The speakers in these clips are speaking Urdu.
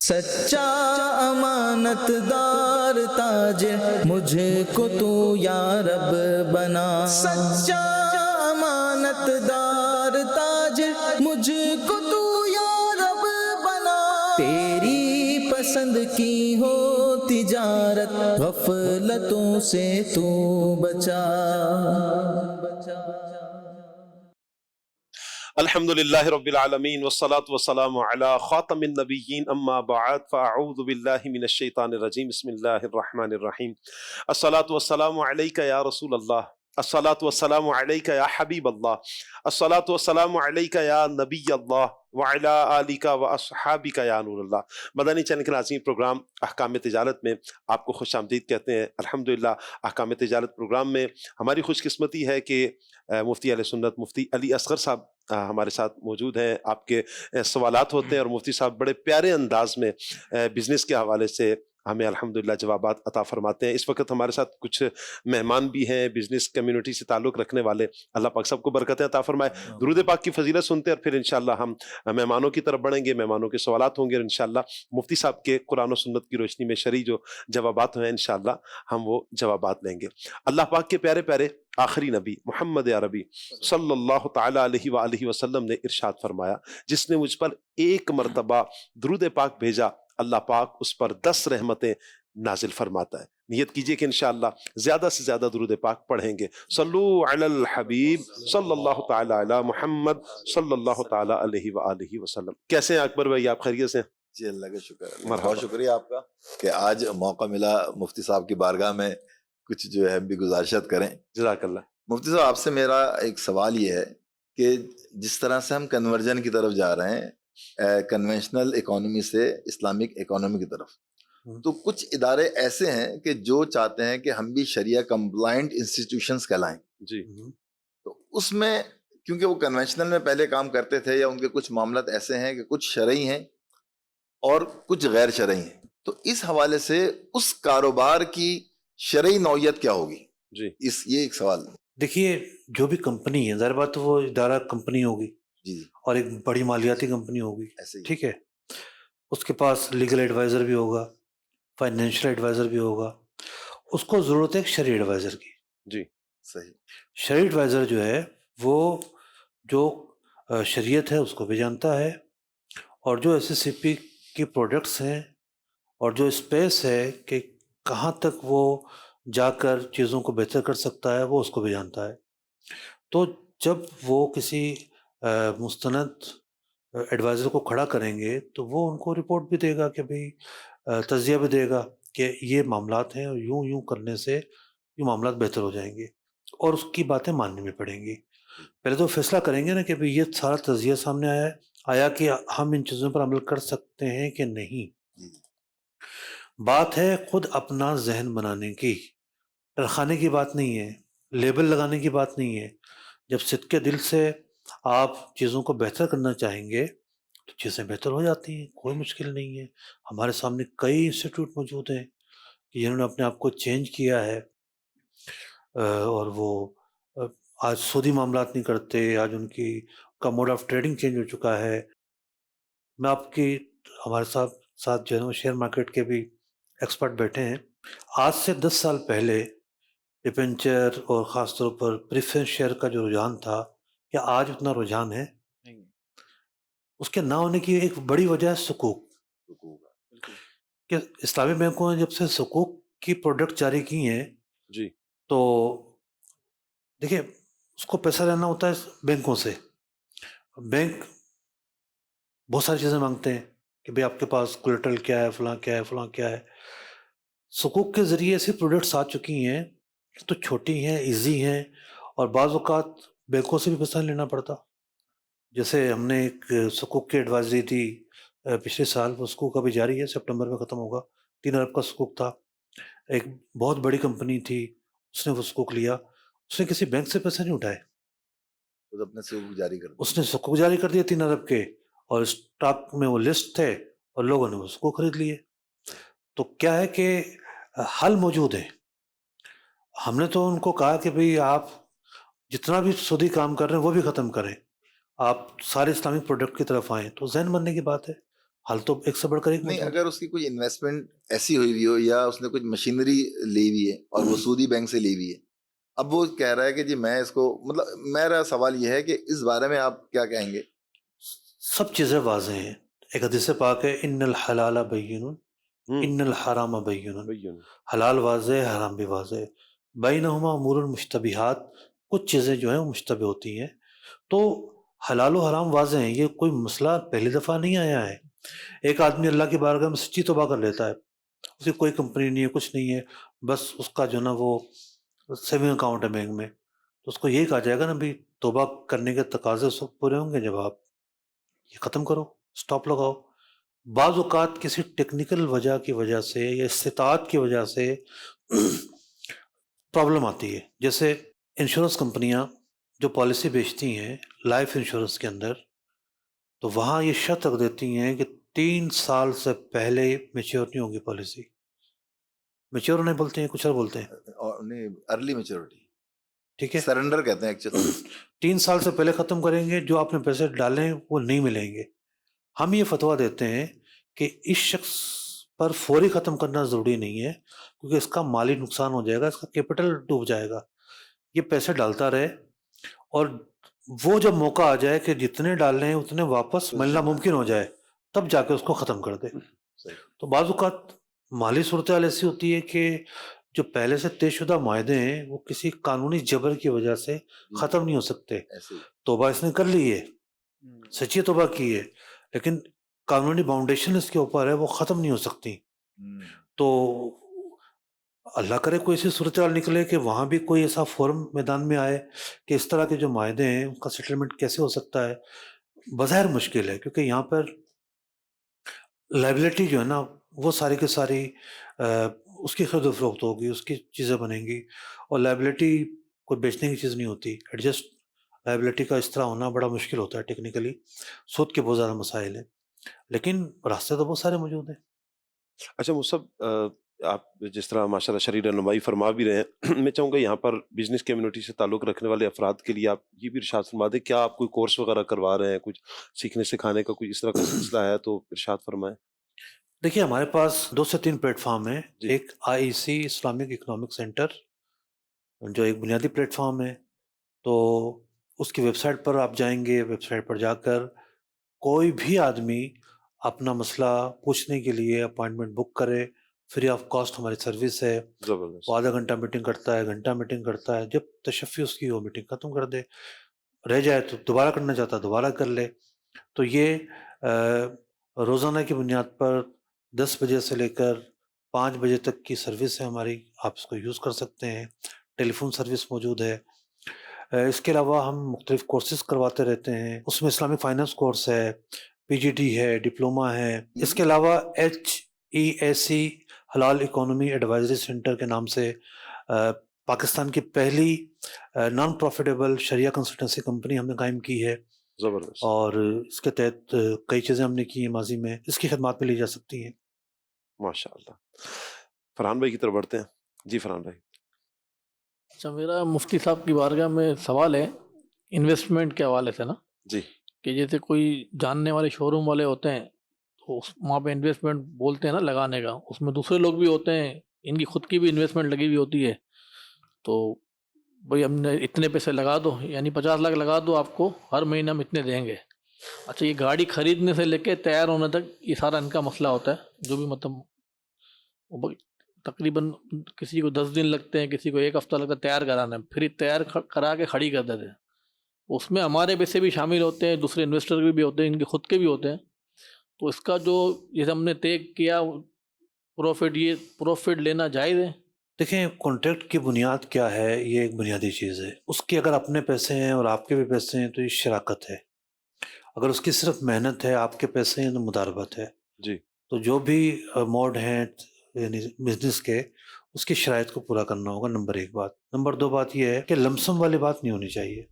سچا امانت دار تاجر مجھ کو تو یا رب بنا، سچا امانت دار تاجر مجھ کو تو یا رب بنا، تیری پسند کی ہو تجارت غفلتوں سے تو بچا۔ الحمد للہ رب العالمین والصلاة والسلام علی خاتم النبیین اما بعد فاعوذ باللہ من الشیطان الرجیم بسم اللہ الرحمن الرحیم۔ الصلاة والسلام علیک یا رسول اللہ، الصلاة والسلام علیک یا حبیب اللہ، الصلاة والسلام علیک یا نبی اللہ وعلی آلک واصحابک یا نور اللہ۔ مدنی چینل کے عظیم پروگرام احکام تجارت میں آپ کو خوش آمدید کہتے ہیں۔ الحمدللہ احکام تجارت پروگرام میں ہماری خوش قسمتی ہے کہ مفتی اہل سنت مفتی علی اصغر صاحب ہمارے ساتھ موجود ہیں۔ آپ کے سوالات ہوتے ہیں اور مفتی صاحب بڑے پیارے انداز میں بزنس کے حوالے سے ہمیں الحمدللہ جوابات عطا فرماتے ہیں۔ اس وقت ہمارے ساتھ کچھ مہمان بھی ہیں بزنس کمیونٹی سے تعلق رکھنے والے، اللہ پاک سب کو برکتیں عطا فرمائے۔ درود پاک کی فضیلت سنتے ہیں اور پھر انشاءاللہ ہم مہمانوں کی طرف بڑھیں گے، مہمانوں کے سوالات ہوں گے اور انشاءاللہ مفتی صاحب کے قرآن و سنت کی روشنی میں شرعی جو جوابات ہیں انشاءاللہ ہم وہ جوابات لیں گے۔ اللہ پاک کے پیارے پیارے آخری نبی محمد عربی صلی اللہ تعالی علیہ وآلہ وسلم نے ارشاد فرمایا، جس نے مجھ پر ایک مرتبہ درود پاک بھیجا اللہ پاک اس پر 10 رحمتیں نازل فرماتا ہے۔ نیت کیجئے کہ انشاءاللہ زیادہ سے زیادہ درود پاک پڑھیں گے۔ صلو علی الحبیب صلی اللہ تعالی علی محمد صلی اللہ تعالی علیہ وآلہ وسلم۔ کیسے ہیں اکبر بھائی، آپ خیریت سے ہیں؟ جی اللہ کا شکر ہے، بہت شکریہ آپ کا کہ آج موقع ملا مفتی صاحب کی بارگاہ میں کچھ جو ہے ہم بھی گزارشات کریں۔ جزاک اللہ۔ مفتی صاحب آپ سے میرا ایک سوال یہ ہے کہ جس طرح سے ہم کنورژن کی طرف جا رہے ہیں کنونشنل اکانومی سے اسلامک اکانومی کی طرف، تو کچھ ادارے ایسے ہیں کہ جو چاہتے ہیں کہ ہم بھی شریعہ کمپلائنٹ انسٹیٹیوشنز کہلائیں، جی تو اس میں کیونکہ وہ کنونشنل میں پہلے کام کرتے تھے یا ان کے کچھ معاملات ایسے ہیں کہ کچھ شرعی ہیں اور کچھ غیر شرعی ہیں، تو اس حوالے سے اس کاروبار کی شرعی نوعیت کیا ہوگی؟ جی یہ ایک سوال۔ دیکھیے جو بھی کمپنی ہے ظاہر بات تو وہ ادارہ کمپنی ہوگی جی اور ایک بڑی مالیاتی کمپنی ہوگی، ایسے ہی ٹھیک ہے، اس کے پاس لیگل ایڈوائزر بھی ہوگا، فائنینشیل ایڈوائزر بھی ہوگا، اس کو ضرورت ہے ایک شرعی ایڈوائزر کی۔ جی صحیح۔ شرعی ایڈوائزر جو ہے وہ جو شریعت ہے اس کو بھی جانتا ہے، اور جو ایس ایس سی پی کی پروڈکٹس ہیں اور جو اسپیس ہے کہ کہاں تک وہ جا کر چیزوں کو بہتر کر سکتا ہے وہ اس کو بھی جانتا ہے۔ تو جب وہ کسی مستند ایڈوائزر کو کھڑا کریں گے تو وہ ان کو رپورٹ بھی دے گا کہ بھئی تجزیہ بھی دے گا کہ یہ معاملات ہیں اور یوں کرنے سے یہ معاملات بہتر ہو جائیں گے، اور اس کی باتیں ماننی بھی پڑیں گی۔ پہلے تو فیصلہ کریں گے نا کہ بھئی یہ سارا تجزیہ سامنے آیا کہ ہم ان چیزوں پر عمل کر سکتے ہیں کہ نہیں۔ بات ہے خود اپنا ذہن بنانے کی، ڈرخانے کی بات نہیں ہے، لیبل لگانے کی بات نہیں ہے۔ جب صدق کے دل سے آپ چیزوں کو بہتر کرنا چاہیں گے تو چیزیں بہتر ہو جاتی ہیں، کوئی مشکل نہیں ہے۔ ہمارے سامنے کئی انسٹیٹیوٹ موجود ہیں کہ جنہوں نے اپنے آپ کو چینج کیا ہے، اور وہ آج سودی معاملات نہیں کرتے، آج ان کا موڈ آف ٹریڈنگ چینج ہو چکا ہے۔ میں آپ کی ہمارے ساتھ جو ہے شیئر مارکیٹ کے بھی ایکسپرٹ بیٹھے ہیں۔ آج سے 10 سال پہلے ڈیبینچر اور خاص طور پر پریفرنس شیئر کا جو رجحان تھا، کیا آج اتنا رجحان ہے؟ نہیں۔ اس کے نہ ہونے کی ایک بڑی وجہ ہے سکوک، کہ اسلامی بینکوں نے جب سے سکوک کی پروڈکٹ جاری کی ہیں جی تو دیکھیں اس کو پیسہ لینا ہوتا ہے بینکوں سے، بینک بہت ساری چیزیں مانگتے ہیں کہ بھئی آپ کے پاس کولیٹرل کیا ہے، فلاں کیا ہے، فلاں کیا ہے۔ سکوک کے ذریعے ایسی پروڈکٹس آ چکی ہیں تو چھوٹی ہیں، ایزی ہیں، اور بعض اوقات بینکوں سے بھی پیسہ نہیں لینا پڑتا۔ جیسے ہم نے ایک سکوک کی ایڈوائزری دی پچھلے سال، وہ سکوک ابھی جاری ہے، سپٹمبر میں ختم ہوگا۔ 3 ارب کا سکوک تھا، ایک بہت بڑی کمپنی تھی، اس نے وہ سکوک لیا، اس نے کسی بینک سے پیسے نہیں اٹھائے، خود اپنے سکوک جاری کر اس نے سکوک جاری کر دیا 3 ارب کے، اور اسٹاک میں وہ لسٹ تھے اور لوگوں نے وہ سکوک خرید لیے۔ تو کیا ہے کہ حل موجود ہے۔ ہم نے تو ان کو کہا کہ بھئی آپ جتنا بھی سودی کام کر رہے ہیں وہ بھی ختم کریں، آپ سارے اسلامک پروڈکٹ کی طرف آئیں، تو ذہن بننے کی بات ہے۔ حل تو ایک سے بڑھ کر ایک نہیں، موجود ہے۔ اگر اس کی کوئی انویسٹمنٹ ایسی ہوئی ہوئی ہو یا اس نے کچھ مشینری لی ہوئی ہے اور وہ سودی بینک سے لی ہوئی ہے، اب وہ کہہ رہا ہے کہ جی میں اس کو، مطلب میرا سوال یہ ہے کہ اس بارے میں آپ کیا کہیں گے؟ سب چیزیں واضح ہیں، ایک حدیث پاک ہے ان الحلال بین ان الحرام بین، حلال واضح ہے، حرام بھی واضح ہے، بینہما امور مشتبہات، کچھ چیزیں جو ہیں وہ مشتبہ ہوتی ہیں، تو حلال و حرام واضح ہیں، یہ کوئی مسئلہ پہلی دفعہ نہیں آیا ہے۔ ایک آدمی اللہ کی بارگاہ میں سچی توبہ کر لیتا ہے، اس کی کوئی کمپنی نہیں ہے، کچھ نہیں ہے، بس اس کا جو نا وہ سیونگ اکاؤنٹ ہے بینک میں، تو اس کو یہی کہا جائے گا نا بھی توبہ کرنے کے تقاضے اس وقت پورے ہوں گے جب آپ یہ ختم کرو، سٹاپ لگاؤ۔ بعض اوقات کسی ٹیکنیکل وجہ کی وجہ سے یا استطاعت کی وجہ سے پرابلم آتی ہے، جیسے انشورنس کمپنیاں جو پالیسی بیچتی ہیں لائف انشورنس کے اندر، تو وہاں یہ شرط رکھ دیتی ہیں کہ 3 سال سے پہلے میچور نہیں ہوگی پالیسی۔ میچور نہیں بولتے ہیں، کچھ اور بولتے ہیں، اور نہیں، ارلی میچورٹی، ٹھیک ہے، سرنڈر کہتے ہیں ایکچولی۔ 3 سال سے پہلے ختم کریں گے، جو آپ نے پیسے ڈالیں وہ نہیں ملیں گے۔ ہم یہ فتویٰ دیتے ہیں کہ اس شخص پر فوری ختم کرنا ضروری نہیں ہے، کیونکہ اس کا مالی نقصان ہو جائے گا، اس کا کیپٹل ڈوب جائے گا۔ یہ پیسے ڈالتا رہے، اور وہ جب موقع آ جائے کہ جتنے ڈال رہے ہیں اتنے واپس ملنا ممکن ہو جائے، تب جا کے اس کو ختم کر دے۔ تو بعض اوقات مالی صورتحال ایسی ہوتی ہے کہ جو پہلے سے طے شدہ معاہدے ہیں وہ کسی قانونی جبر کی وجہ سے ختم نہیں ہو سکتے۔ توبہ اس نے کر لی ہے، سچی توبہ کی ہے، لیکن قانونی باؤنڈیشن اس کے اوپر ہے، وہ ختم نہیں ہو سکتی۔ تو اللہ کرے کوئی ایسی صورتحال نکلے کہ وہاں بھی کوئی ایسا فورم میدان میں آئے کہ اس طرح کے جو معاہدے ہیں ان کا سیٹلمنٹ کیسے ہو سکتا ہے۔ بظاہر مشکل ہے، کیونکہ یہاں پر لائبلٹی جو ہے نا وہ ساری کی ساری اس کی خرید و فروخت ہوگی، اس کی چیزیں بنیں گی، اور لائبلٹی کوئی بیچنے کی چیز نہیں ہوتی۔ ایڈجسٹ لائبلٹی کا اس طرح ہونا بڑا مشکل ہوتا ہے ٹیکنیکلی، سود کے بہت زیادہ مسائل ہیں، لیکن راستے تو بہت سارے موجود ہیں۔ اچھا مصعب، آپ جس طرح ماشاء اللہ شرعی رہنمائی فرما بھی رہے ہیں، میں چاہوں گا یہاں پر بزنس کمیونٹی سے تعلق رکھنے والے افراد کے لیے آپ یہ بھی ارشاد فرما دیں، کیا آپ کوئی کورس وغیرہ کروا رہے ہیں، کچھ سیکھنے سکھانے کا کوئی اس طرح کا سلسلہ ہے تو ارشاد فرمائیں۔ دیکھیے ہمارے پاس 2 سے 3 پلیٹ فارم ہیں، ایک IEC اسلامک اکنامک سینٹر جو ایک بنیادی پلیٹ فارم ہے، تو اس کی ویب سائٹ پر آپ جائیں گے، ویب سائٹ پر جا کر کوئی بھی آدمی اپنا مسئلہ پوچھنے کے لیے اپوائنٹمنٹ بک کرے، فری آف کاسٹ ہماری سروس ہے، زبردست۔ وہ آدھا گھنٹہ میٹنگ کرتا ہے، گھنٹہ میٹنگ کرتا ہے، جب تشفی اس کی وہ میٹنگ ختم کر دے، رہ جائے تو دوبارہ کرنا چاہتا ہے دوبارہ کر لے۔ تو یہ روزانہ کی بنیاد پر 10 بجے سے لے کر 5 بجے تک کی سروس ہے ہماری، آپ اس کو یوز کر سکتے ہیں، ٹیلی فون سروس موجود ہے۔ اس کے علاوہ ہم مختلف کورسز کرواتے رہتے ہیں، اس میں اسلامک فائنانس کورس ہے، PGD ہے، ڈپلومہ ہے، اس کے علاوہ HEAC حلال اکانومی ایڈوائزری سینٹر کے نام سے پاکستان کی پہلی نان پروفیٹیبل شریعہ کنسلٹنسی کمپنی ہم نے قائم کی ہے، زبردست، اور اس کے تحت کئی چیزیں ہم نے کی ہیں ماضی میں، اس کی خدمات میں لی جا سکتی ہیں۔ ماشاء اللہ۔ فرحان بھائی کی طرف بڑھتے ہیں۔ جی فرحان بھائی۔ اچھا، میرا مفتی صاحب کی بارگاہ میں سوال ہے انویسٹمنٹ کے حوالے سے نا، جی کہ جیسے کوئی جاننے والے شو روم والے ہوتے ہیں تو وہاں پہ انویسٹمنٹ بولتے ہیں نا لگانے کا، اس میں دوسرے لوگ بھی ہوتے ہیں، ان کی خود کی بھی انویسٹمنٹ لگی ہوئی ہوتی ہے، تو بھائی ہم نے اتنے پیسے لگا دو، یعنی 50 لاکھ لگا دو، آپ کو ہر مہینہ ہم اتنے دیں گے۔ اچھا، یہ گاڑی خریدنے سے لے کے تیار ہونے تک یہ سارا ان کا مسئلہ ہوتا ہے، جو بھی مطلب تقریباً کسی کو 10 دن لگتے ہیں، کسی کو 1 ہفتہ لگتا ہے تیار کرانے میں، پھر یہ تیار کرا کے کھڑی کر دیتے ہیں۔ اس میں ہمارے پیسے بھی شامل ہوتے ہیں، دوسرے انویسٹر بھی ہوتے ہیں، ان کے خود کے بھی ہوتے ہیں، تو اس کا جو جیسے ہم نے طے کیا پروفٹ لینا جائز ہے؟ دیکھیں کانٹریکٹ کی بنیاد کیا ہے، یہ ایک بنیادی چیز ہے، اس کے اگر اپنے پیسے ہیں اور آپ کے بھی پیسے ہیں تو یہ شراکت ہے، اگر اس کی صرف محنت ہے، آپ کے پیسے ہیں تو مداربت ہے۔ جی تو جو بھی موڈ ہیں یعنی بزنس کے، اس کی شرائط کو پورا کرنا ہوگا، نمبر 1 بات۔ نمبر 2 بات یہ ہے کہ لمسم والی بات نہیں ہونی چاہیے،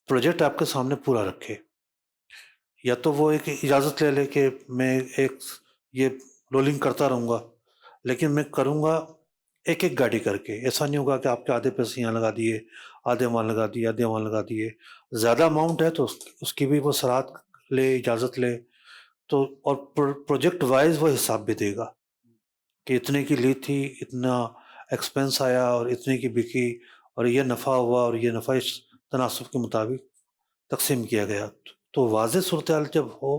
پروجیکٹ آپ کے سامنے پورا رکھے، یا تو وہ ایک اجازت لے لے کہ میں ایک یہ رولنگ کرتا رہوں گا، لیکن میں کروں گا ایک ایک گاڑی کر کے، ایسا نہیں ہوگا کہ آپ کے آدھے پیسے یہاں لگا دیے، آدھے وہاں لگا دیے، آدھے وہاں لگا دیے، زیادہ اماؤنٹ ہے تو اس کی بھی وہ سراحت لے، اجازت لے، تو اور پروجیکٹ وائز وہ حساب بھی دے گا کہ اتنے کی لی تھی، اتنا ایکسپینس آیا اور اتنے کی بکی اور یہ نفع ہوا اور یہ نفع اس تناسب کے مطابق تقسیم کیا گیا. تو واضح صورتحال جب ہو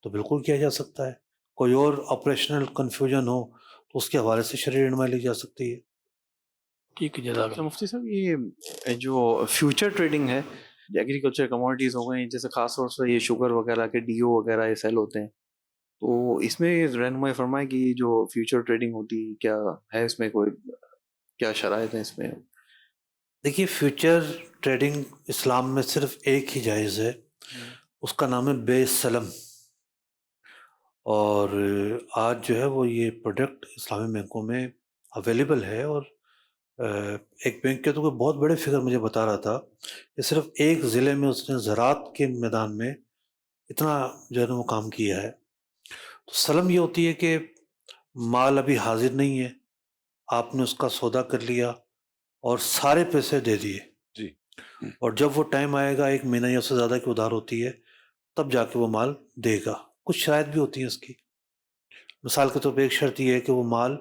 تو بالکل کیا جا سکتا ہے. کوئی اور آپریشنل کنفیوژن ہو تو اس کے حوالے سے شرعی رہنمائی لی جا سکتی ہے. ٹھیک ہے، جزاک اچھا اللہ. مفتی صاحب، یہ جو فیوچر ٹریڈنگ ہے، ایگریکلچر کموڈیٹیز ہو گئی، جیسے خاص طور سے یہ شوگر وغیرہ کے ڈی او وغیرہ یہ سیل ہوتے ہیں، تو اس میں رہنمائی فرمائے کہ یہ جو فیوچر ٹریڈنگ ہوتی ہے کیا ہے، اس میں کوئی کیا شرائط ہیں اس میں؟ دیکھیے، فیوچر ٹریڈنگ اسلام میں صرف ایک ہی جائز ہے، اس کا نام ہے بے سلم. اور آج جو ہے وہ یہ پروڈکٹ اسلامی بینکوں میں اویلیبل ہے. اور ایک بینک کے تو کوئی بہت بڑے فگر مجھے بتا رہا تھا کہ صرف ایک ضلع میں اس نے زراعت کے میدان میں اتنا جو ہے نا وہ کام کیا ہے. تو سلم یہ ہوتی ہے کہ مال ابھی حاضر نہیں ہے، آپ نے اس کا سودا کر لیا اور سارے پیسے دے دیے، جی. اور جب وہ ٹائم آئے گا، 1 مہینہ یا اس سے زیادہ کی ادھار ہوتی ہے، تب جا کے وہ مال دے گا. کچھ شرائط بھی ہوتی ہیں اس کی. مثال کے طور پہ ایک شرط یہ ہے کہ وہ مال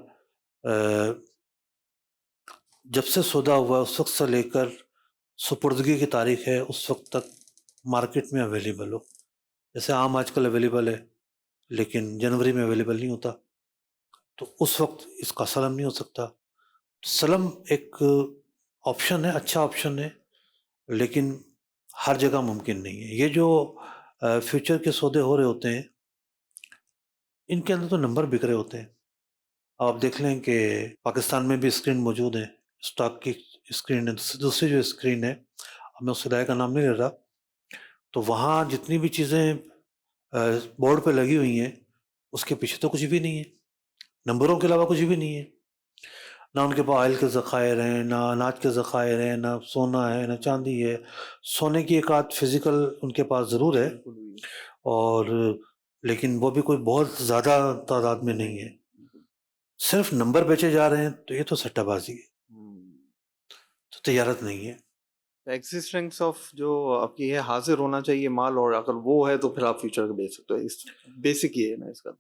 جب سے سودا ہوا اس وقت سے لے کر سپردگی کی تاریخ ہے اس وقت تک مارکیٹ میں اویلیبل ہو. جیسے عام آج کل اویلیبل ہے لیکن جنوری میں اویلیبل نہیں ہوتا، تو اس وقت اس کا سلم نہیں ہو سکتا. سلم ایک آپشن ہے، اچھا آپشن ہے، لیکن ہر جگہ ممکن نہیں ہے. یہ جو فیوچر کے سودے ہو رہے ہوتے ہیں ان کے اندر تو نمبر بک رہے ہوتے ہیں. آپ دیکھ لیں کہ پاکستان میں بھی اسکرین موجود ہے، اسٹاک کی اسکرین ہے. دوسری جو اسکرین ہے، اب میں اس ادارے کا نام نہیں لے رہا، تو وہاں جتنی بھی چیزیں بورڈ پہ لگی ہوئی ہیں اس کے پیچھے تو کچھ بھی نہیں ہے، نمبروں کے علاوہ کچھ بھی نہیں ہے. نہ ان کے پاس آئل کے ذخائر ہیں، نہ اناج کے ذخائر ہیں، نہ سونا ہے، نہ چاندی ہے. سونے کی ایک آدھ فزیکل ان کے پاس ضرور ہے، اور لیکن وہ بھی کوئی بہت زیادہ تعداد میں نہیں ہے. صرف نمبر بیچے جا رہے ہیں، تو یہ تو سٹہ بازی ہے، تو تجارت نہیں ہے. ایگزسٹنس آف جو آپ کی ہے حاضر ہونا چاہیے مال، اور اگر وہ ہے تو پھر آپ فیوچر بیچ سکتے ہو. بیسک یہ ہے نا اس کا.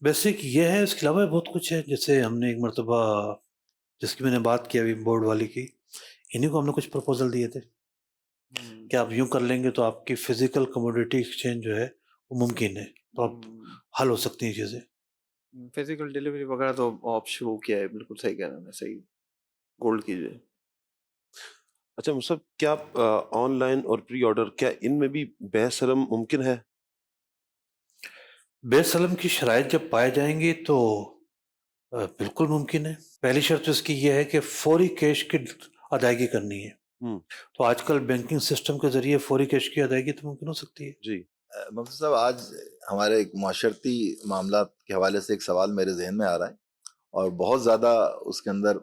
بیسک یہ ہے. اس کے علاوہ بہت کچھ ہے. جیسے ہم نے ایک مرتبہ جس کی میں نے بات کی ابھی بورڈ والی کی، انہیں کو ہم نے کچھ پروپوزل دیے تھے کہ آپ یوں کر لیں گے تو آپ کی فزیکل کموڈیٹی ایکسچینج جو ہے وہ ممکن ہے، تو آپ حل ہو سکتی ہیں چیزیں. فزیکل ڈیلیوری وغیرہ تو آپ شروع کیا ہے، بالکل صحیح کہہ رہے ہیں، صحیح گولڈ کیجیے. اچھا مصعب، کیا آن لائن اور پری آرڈر، کیا ان میں بھی بے سلم ممکن ہے؟ بے سلم کی شرائط جب پائے جائیں گے تو بالکل ممکن ہے. پہلی شرط اس کی یہ ہے کہ فوری کیش کی ادائیگی کرنی ہے. تو آج کل بینکنگ سسٹم کے ذریعے فوری کیش کی ادائیگی تو ممکن ہو سکتی ہے. جی. مفتی صاحب، آج ہمارے ایک معاشرتی معاملات کے حوالے سے ایک سوال میرے ذہن میں آ رہا ہے، اور بہت زیادہ اس کے اندر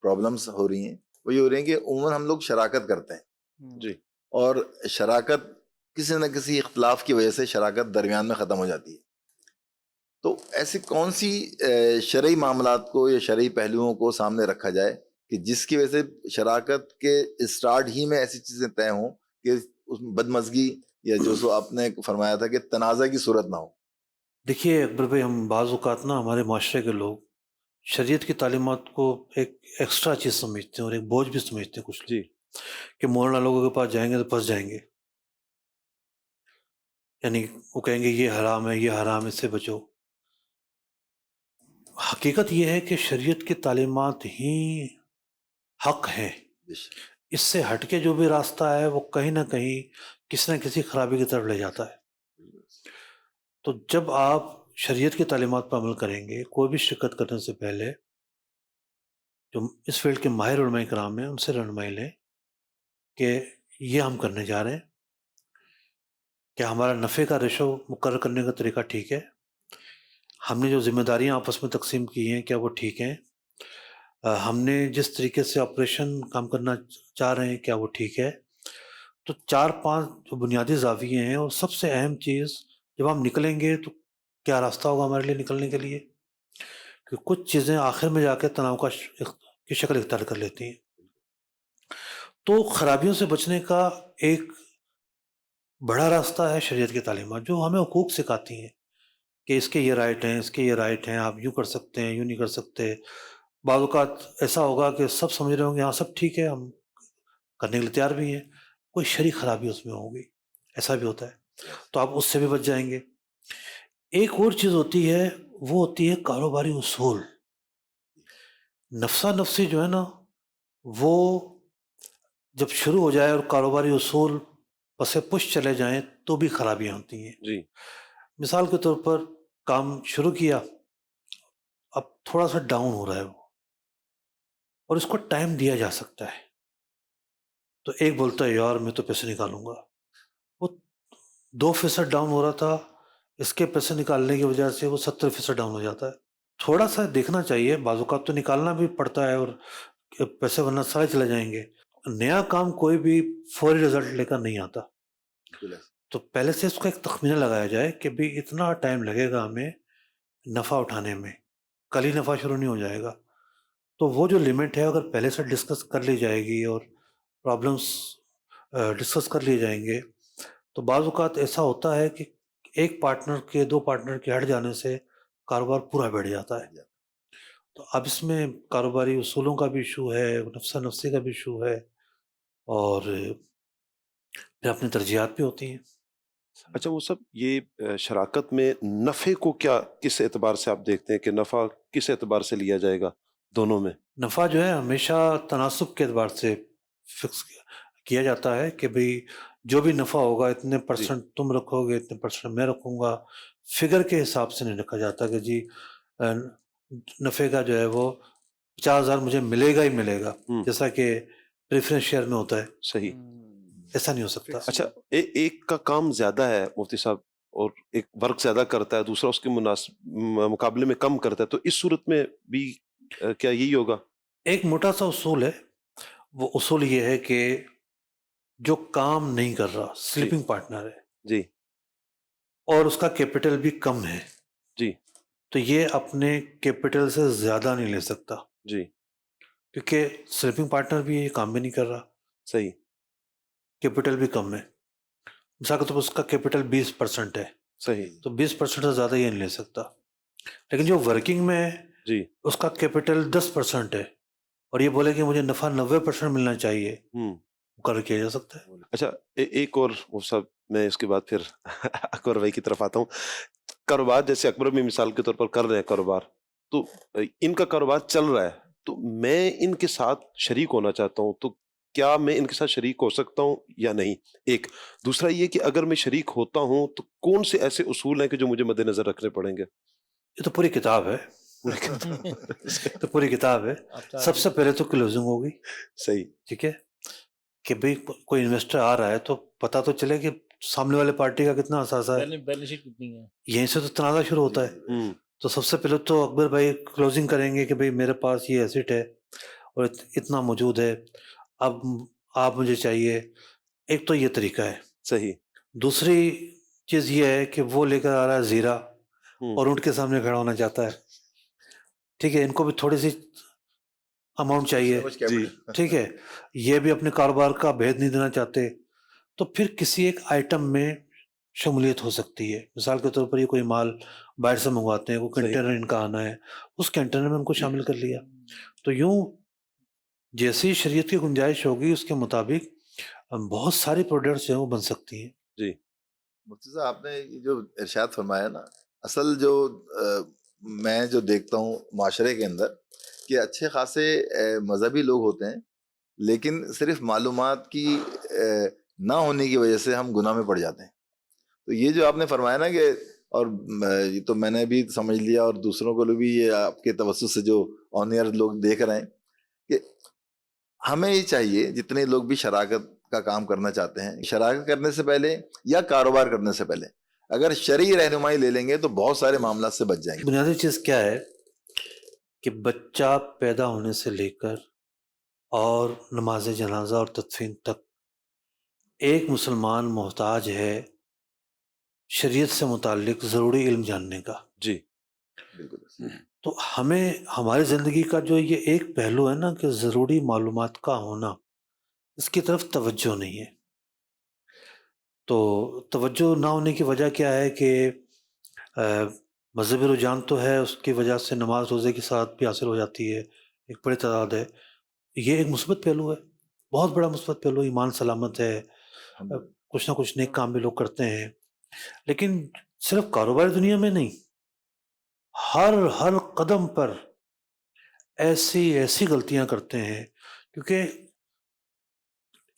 پرابلمس ہو رہی ہیں. وہ یہ ہو رہی ہیں کہ عموماً ہم لوگ شراکت کرتے ہیں، جی. اور شراکت کسی نہ کسی اختلاف کی وجہ سے شراکت درمیان میں ختم ہو جاتی ہے. تو ایسی کون سی شرعی معاملات کو یا شرعی پہلوؤں کو سامنے رکھا جائے کہ جس کی وجہ سے شراکت کے اسٹارٹ ہی میں ایسی چیزیں طے ہوں کہ اس میں بدمزگی یا جو سو آپ نے فرمایا تھا کہ تنازع کی صورت نہ ہو؟ دیکھیے اکبر بھائی، ہم بعض اوقات نا ہمارے معاشرے کے لوگ شریعت کی تعلیمات کو ایک ایکسٹرا چیز سمجھتے ہیں اور ایک بوجھ بھی سمجھتے ہیں کچھ لوگ. جی. کہ مولانا لوگوں کے پاس جائیں گے تو پھنس جائیں گے، یعنی وہ کہیں گے یہ حرام ہے، یہ حرام ہے، اس سے بچو. حقیقت یہ ہے کہ شریعت کی تعلیمات ہی حق ہیں. اس سے ہٹ کے جو بھی راستہ ہے وہ کہیں نہ کہیں کسی نہ کسی خرابی کی طرف لے جاتا ہے. تو جب آپ شریعت کی تعلیمات پر عمل کریں گے، کوئی بھی شرکت کرنے سے پہلے جو اس فیلڈ کے ماہر علماء کرام ہیں ان سے رہنمائی لیں کہ یہ ہم کرنے جا رہے ہیں، کہ ہمارا نفع کا ریشو مقرر کرنے کا طریقہ ٹھیک ہے، ہم نے جو ذمہ داریاں آپس میں تقسیم کی ہیں کیا وہ ٹھیک ہیں، ہم نے جس طریقے سے آپریشن کام کرنا چاہ رہے ہیں کیا وہ ٹھیک ہے. تو 4-5 جو بنیادی زاویے ہیں، اور سب سے اہم چیز جب ہم نکلیں گے تو کیا راستہ ہوگا ہمارے لیے نکلنے کے لیے، کہ کچھ چیزیں آخر میں جا کے تناؤ کی شکل اختیار کر لیتی ہیں. تو خرابیوں سے بچنے کا ایک بڑا راستہ ہے شریعت کی تعلیمات، جو ہمیں حقوق سکھاتی ہیں کہ اس کے یہ رائٹ ہیں، اس کے یہ رائٹ ہیں، آپ یوں کر سکتے ہیں، یوں نہیں کر سکتے. بعض اوقات ایسا ہوگا کہ سب سمجھ رہے ہوں گے ہاں سب ٹھیک ہے، ہم کرنے کے لیے تیار بھی ہیں، کوئی شرعی خرابی اس میں ہوگی، ایسا بھی ہوتا ہے، تو آپ اس سے بھی بچ جائیں گے. ایک اور چیز ہوتی ہے، وہ ہوتی ہے کاروباری اصول. نفسا نفسی جو ہے نا، وہ جب شروع ہو جائے اور کاروباری اصول پس پش چلے جائیں تو بھی خرابیاں ہوتی ہیں. جی مثال کے طور پر کام شروع کیا، اب تھوڑا سا ڈاؤن ہو رہا ہے وہ، اور اس کو ٹائم دیا جا سکتا ہے. تو ایک بولتا ہے یار میں تو پیسے نکالوں گا، وہ 2% ڈاؤن ہو رہا تھا، اس کے پیسے نکالنے کی وجہ سے وہ 70% ڈاؤن ہو جاتا ہے. تھوڑا سا دیکھنا چاہیے، بعض اوقات تو نکالنا بھی پڑتا ہے اور پیسے ورنہ سارے چلے جائیں گے. نیا کام کوئی بھی فوری رزلٹ لے کر نہیں آتا، بالکل ایسا. تو پہلے سے اس کا ایک تخمینہ لگایا جائے کہ بھی اتنا ٹائم لگے گا ہمیں نفع اٹھانے میں، کل ہی نفع شروع نہیں ہو جائے گا. تو وہ جو لمٹ ہے اگر پہلے سے ڈسکس کر لی جائے گی اور پرابلمس ڈسکس کر لیے جائیں گے، تو بعض اوقات ایسا ہوتا ہے کہ ایک پارٹنر کے 2 پارٹنر کے ہٹ جانے سے کاروبار پورا بیٹھ جاتا ہے. تو اب اس میں کاروباری اصولوں کا بھی ایشو ہے، نفسا نفسی کا بھی ایشو ہے، اور پھر اپنی ترجیحات بھی ہوتی ہیں. اچھا وہ سب یہ شراکت میں نفع کو کیا کس اعتبار سے آپ دیکھتے ہیں کہ نفع کس اعتبار سے لیا جائے گا دونوں میں؟ نفع جو ہے ہمیشہ تناسب کے اعتبار سے فکس کیا جاتا ہے کہ بھئی جو بھی نفع ہوگا اتنے پرسنٹ تم رکھو گے، اتنے پرسنٹ میں رکھوں گا. فگر کے حساب سے نہیں رکھا جاتا کہ جی نفع کا جو ہے وہ 50,000 مجھے ملے گا ہی ملے گا، جیسا کہ پریفرنس شیئر میں ہوتا ہے. صحیح. ایسا نہیں ہو سکتا. اچھا ایک کا کام زیادہ ہے مفتی صاحب اور ایک ورک زیادہ کرتا ہے، دوسرا اس کے مقابلے میں کم کرتا ہے، تو اس صورت میں بھی کیا یہی ہوگا؟ ایک موٹا سا اصول ہے، وہ اصول یہ ہے کہ جو کام نہیں کر رہا، سلیپنگ پارٹنر ہے جی اور اس کا کیپٹل بھی کم ہے، جی تو یہ اپنے کیپٹل سے زیادہ نہیں لے سکتا، جی کیونکہ سلیپنگ پارٹنر بھی یہ کام بھی نہیں کر رہا، صحیح کیپٹل بھی کم ہے. مثال کے طور پر اس کا کیپٹل 20% ہے، صحیح تو 20% سے زیادہ یہ نہیں لے سکتا. لیکن جو ورکنگ میں ہے جی اس کا کیپٹل 10% ہے اور یہ بولے کہ مجھے نفع 90% ملنا چاہیے، مقرر کیا جا سکتا ہے. اچھا ایک اور وہ سب میں اس کے بعد پھر اکبر بھائی کی طرف آتا ہوں. کاروبار جیسے اکبر بھی مثال کے طور پر کر رہے ہیں کاروبار، تو ان کا کاروبار چل رہا ہے، تو میں ان کے ساتھ شریک ہونا چاہتا ہوں، تو کیا میں ان کے ساتھ شریک ہو سکتا ہوں یا نہیں؟ ایک دوسرا یہ کہ اگر میں شریک ہوتا ہوں تو کون سے ایسے اصول ہیں کہ جو مجھے مد نظر رکھنے پڑیں گے؟ یہ تو پوری کتاب ہے، تو پوری کتاب ہے. سب سے پہلے تو کلوزنگ ہوگی، صحیح ٹھیک ہے، کہ بھئی کوئی انویسٹر آ رہا ہے تو پتہ تو چلے کہ سامنے والے پارٹی کا کتنا اثاثہ ہے، بیلنس شیٹ کتنی ہے. یہیں سے تو تنازع شروع ہوتا ہے. تو سب سے پہلے تو اکبر بھائی کلوزنگ کریں گے کہ بھئی میرے پاس یہ ایسٹ ہے اور اتنا موجود ہے، اب آپ مجھے چاہیے. ایک تو یہ طریقہ ہے. صحیح. دوسری چیز یہ ہے کہ وہ لے کر آ رہا ہے زیرہ اور اونٹ کے سامنے کھڑا ہونا چاہتا ہے، ٹھیک ہے، ان کو بھی تھوڑی سی اماؤنٹ چاہیے، ٹھیک ہے، یہ بھی اپنے کاروبار کا بھید نہیں دینا چاہتے. تو پھر کسی ایک آئٹم میں شمولیت ہو سکتی ہے. مثال کے طور پر یہ کوئی مال باہر سے منگواتے ہیں، وہ کنٹینر ان کا آنا ہے، اس کنٹینر میں ان کو شامل کر لیا. تو یوں جیسی شریعت کی گنجائش ہوگی اس کے مطابق بہت ساری پروڈکٹس جو ہیں وہ بن سکتی ہیں. جی مفتی صاحب آپ نے جو ارشاد فرمایا نا، اصل جو میں جو دیکھتا ہوں معاشرے کے اندر کہ اچھے خاصے مذہبی لوگ ہوتے ہیں، لیکن صرف معلومات کی نہ ہونے کی وجہ سے ہم گناہ میں پڑ جاتے ہیں. تو یہ جو آپ نے فرمایا نا کہ، اور یہ تو میں نے بھی سمجھ لیا اور دوسروں کو بھی یہ آپ کے توسط سے جو آن ایئر لوگ دیکھ رہے ہیں، کہ ہمیں یہ چاہیے جتنے لوگ بھی شراکت کا کام کرنا چاہتے ہیں، شراکت کرنے سے پہلے یا کاروبار کرنے سے پہلے اگر شرعی رہنمائی لے لیں گے تو بہت سارے معاملات سے بچ جائیں گے. بنیادی چیز کیا ہے کہ بچہ پیدا ہونے سے لے کر اور نماز جنازہ اور تدفین تک ایک مسلمان محتاج ہے شریعت سے متعلق ضروری علم جاننے کا. جی بالکل. تو ہمیں ہماری زندگی کا جو یہ ایک پہلو ہے نا کہ ضروری معلومات کا ہونا، اس کی طرف توجہ نہیں ہے. تو توجہ نہ ہونے کی وجہ کیا ہے کہ مذہبی رجحان تو ہے، اس کی وجہ سے نماز روزے کے ساتھ بھی حاصل ہو جاتی ہے، ایک بڑی تعداد ہے. یہ ایک مثبت پہلو ہے، بہت بڑا مثبت پہلو. ایمان سلامت ہے، کچھ نہ کچھ نیک کام بھی لوگ کرتے ہیں. لیکن صرف کاروباری دنیا میں نہیں، ہر قدم پر ایسی غلطیاں کرتے ہیں، کیونکہ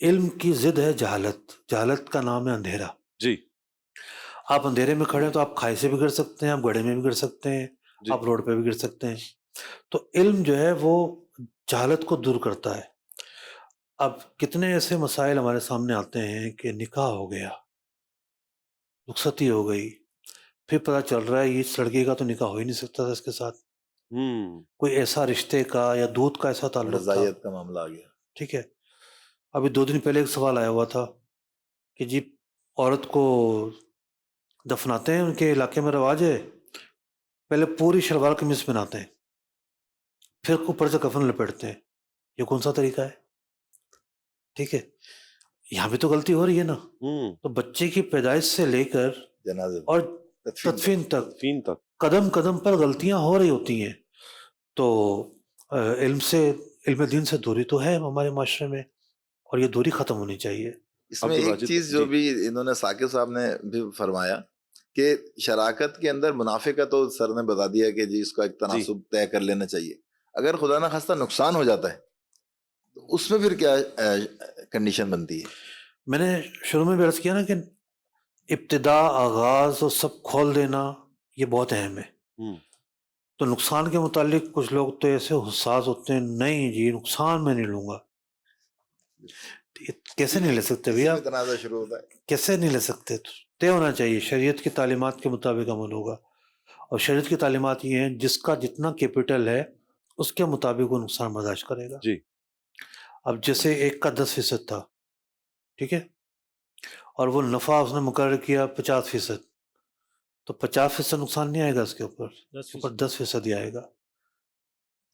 علم کی ضد ہے جہالت. جہالت کا نام ہے اندھیرا. جی آپ اندھیرے میں کھڑے ہیں تو آپ کھائی سے بھی گر سکتے ہیں، آپ گڑھے میں بھی گر سکتے ہیں، جی آپ روڈ پہ بھی گر سکتے ہیں. تو علم جو ہے وہ جہالت کو دور کرتا ہے. اب کتنے ایسے مسائل ہمارے سامنے آتے ہیں کہ نکاح ہو گیا، رخصتی ہو گئی، پھر پتہ چل رہا ہے یہ اس لڑکی کا تو نکاح ہو ہی نہیں سکتا تھا اس کے ساتھ، کوئی ایسا رشتے کا یا دودھ کا ایسا تعلق تھا. رضائیت کا معاملہ آ گیا. ٹھیک ہے. ابھی 2 دن پہلے ایک سوال آیا ہوا تھا کہ جی عورت کو دفناتے ہیں، ان کے علاقے میں رواج ہے، پہلے پوری شلوار قمیض پہناتے ہیں، پھر اوپر سے کفن لپیٹتے ہیں. یہ کون سا طریقہ ہے؟ ٹھیک ہے. یہاں بھی تو غلطی ہو رہی ہے نا. تو بچے کی پیدائش سے لے کر جنازے اور تدفین تک. تدفین تک قدم قدم پر غلطیاں ہو رہی ہوتی ہیں. تو علم دین سے دوری تو ہے ہمارے معاشرے میں، اور یہ دوری ختم ہونی چاہیے. اس میں ایک چیز جو بھی انہوں نے ثاقب صاحب نے بھی فرمایا کہ شراکت کے اندر منافع کا تو سر نے بتا دیا کہ جی اس کا ایک تناسب طے کر لینا چاہیے. اگر خدا نہ خواستہ نقصان ہو جاتا ہے تو اس میں پھر کیا کنڈیشن بنتی ہے؟ میں نے شروع میں بھی عرض کیا نا کہ ابتدا، آغاز اور سب کھول دینا یہ بہت اہم ہے. تو نقصان کے متعلق کچھ لوگ تو ایسے حساس ہوتے ہیں، نہیں جی نقصان میں نہیں لوں گا. کیسے نہیں لے سکتے بھیا؟ تنازع شروع ہوتا ہے. کیسے نہیں لے سکتے؟ طے ہونا چاہیے، شریعت کی تعلیمات کے مطابق عمل ہوگا. اور شریعت کی تعلیمات یہ ہیں جس کا جتنا کیپٹل ہے اس کے مطابق وہ نقصان برداشت کرے گا. جی. اب جیسے ایک کا 10% تھا، ٹھیک ہے، اور وہ نفع اس نے مقرر کیا 50%، تو 50% نقصان نہیں آئے گا، اس کے اوپر 10% ہی آئے گا.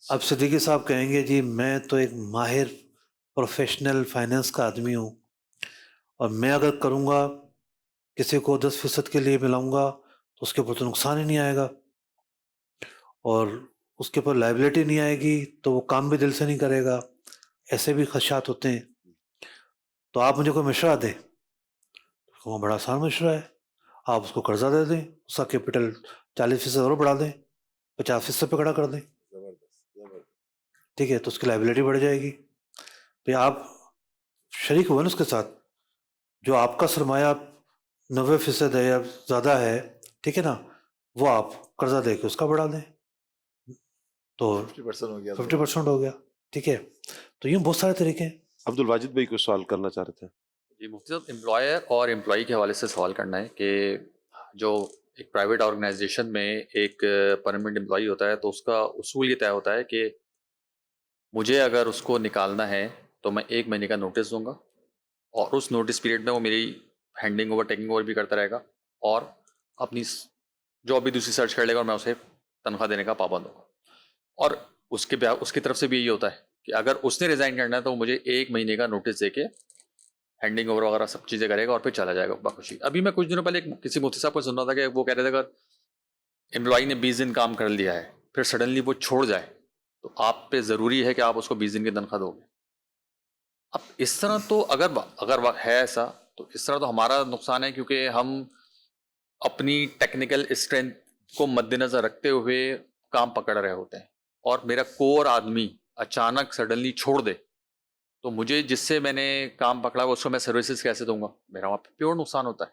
اب صدیقی صاحب کہیں گے جی میں تو ایک ماہر پروفیشنل فائنینس کا آدمی ہوں، اور میں اگر کروں گا کسی کو 10% کے لیے ملاؤں گا تو اس کے اوپر تو نقصان ہی نہیں آئے گا، اور اس کے اوپر لائبلٹی نہیں آئے گی تو وہ کام بھی دل سے نہیں کرے گا. ایسے بھی خدشات ہوتے ہیں. تو آپ مجھے کوئی مشورہ دیں، وہ بڑا آسان مشورہ ہے. آپ اس کو قرضہ دے دیں، اس کا کیپٹل 40% اور بڑھا دیں، 50% پہ کھڑا کر دیں. ٹھیک ہے، تو اس کی لائبلٹی بڑھ جائے گی. پھر آپ شریک ہوئے نا اس کے ساتھ. جو آپ کا سرمایہ 90% ہے یا زیادہ ہے، ٹھیک ہے نا، وہ آپ قرضہ دے کے اس کا بڑھا دیں تو 50% ہو گیا. ٹھیک ہے. تو یوں بہت سارے طریقے ہیں. عبد الواجد بھائی کوئی سوال کرنا چاہ رہے تھے. جی مفتی صاحب، امپلائر اور امپلائی کے حوالے سے سوال کرنا ہے کہ جو ایک پرائیویٹ آرگنائزیشن میں ایک پرمننٹ امپلائی ہوتا ہے تو اس کا اصول یہ طے ہوتا ہے کہ مجھے اگر اس کو نکالنا ہے تو میں 1 مہینے کا نوٹس دوں گا، اور اس نوٹس پیریڈ میں وہ میری ہینڈنگ اوور ٹیکنگ اوور بھی کرتا رہے گا، اور اپنی جاب بھی دوسری سرچ کر لے گا، اور میں اسے تنخواہ دینے کا پابند ہوں گا. اور اس کی طرف سے بھی یہی ہوتا ہے کہ اگر اس نے ریزائن کرنا ہے تو مجھے 1 مہینے کا نوٹس دے کے ہینڈنگ اوور وغیرہ سب چیزیں کرے گا اور پھر چلا جائے گا بخوشی. ابھی میں کچھ دنوں پہلے کسی مفتی صاحب کو سن رہا تھا کہ وہ کہہ رہے تھے اگر امپلائی نے 20 دن کام کر لیا ہے پھر سڈنلی وہ چھوڑ جائے تو آپ پہ ضروری ہے کہ آپ اس کو 20 دن کی تنخواہ دو گے. اب اس طرح تو اگر ہے ایسا تو اس طرح تو ہمارا نقصان ہے، کیونکہ ہم اپنی ٹیکنیکل اسٹرینتھ کو مد نظر رکھتے ہوئے کام پکڑ رہے ہوتے ہیں، اور میرا کور آدمی اچانک سڈنلی چھوڑ دے تو مجھے جس سے میں نے کام پکڑا اس کو میں سروسز کیسے دوں گا؟ میرا وہاں پہ پیور نقصان ہوتا ہے.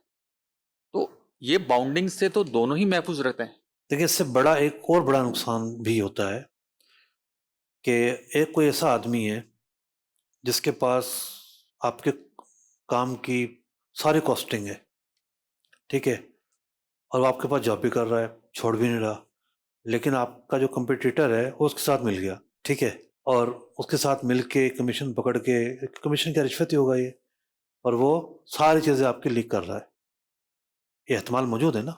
تو یہ باؤنڈنگ سے تو دونوں ہی محفوظ رہتے ہیں. دیکھیں، اس سے بڑا ایک اور بڑا نقصان بھی ہوتا ہے کہ ایک کوئی ایسا آدمی ہے جس کے پاس آپ کے کام کی ساری کاسٹنگ ہے، ٹھیک ہے، اور وہ آپ کے پاس جاب بھی کر رہا ہے، چھوڑ بھی نہیں رہا، لیکن آپ کا جو کمپٹیٹر ہے وہ اس کے ساتھ مل گیا، ٹھیک ہے، اور اس کے ساتھ مل کے کمیشن پکڑ کے، کمیشن کیا رشوت ہی ہوگا یہ، اور وہ ساری چیزیں آپ کی لیک کر رہا ہے. یہ احتمال موجود ہے نا.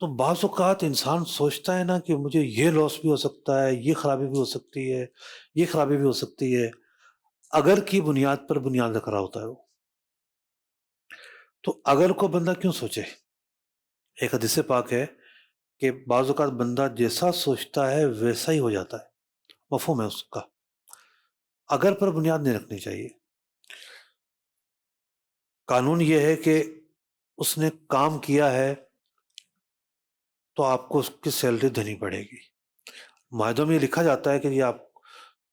تو بعض اوقات انسان سوچتا ہے نا کہ مجھے یہ لاس بھی ہو سکتا ہے، یہ خرابی بھی ہو سکتی ہے، یہ خرابی بھی ہو سکتی ہے. اگر کی بنیاد پر بنیاد رکھ رہا ہوتا ہے وہ، تو اگر کو بندہ کیوں سوچے؟ ایک حدیث پاک ہے کہ بعض اوقات بندہ جیسا سوچتا ہے ویسا ہی ہو جاتا ہے، مفہوم ہے اس کا، اگر پر بنیاد نہیں رکھنی چاہیے۔ قانون یہ ہے کہ اس نے کام کیا ہے تو آپ کو اس کی سیلری دینی پڑے گی۔ معاہدوں میں یہ لکھا جاتا ہے کہ یہ آپ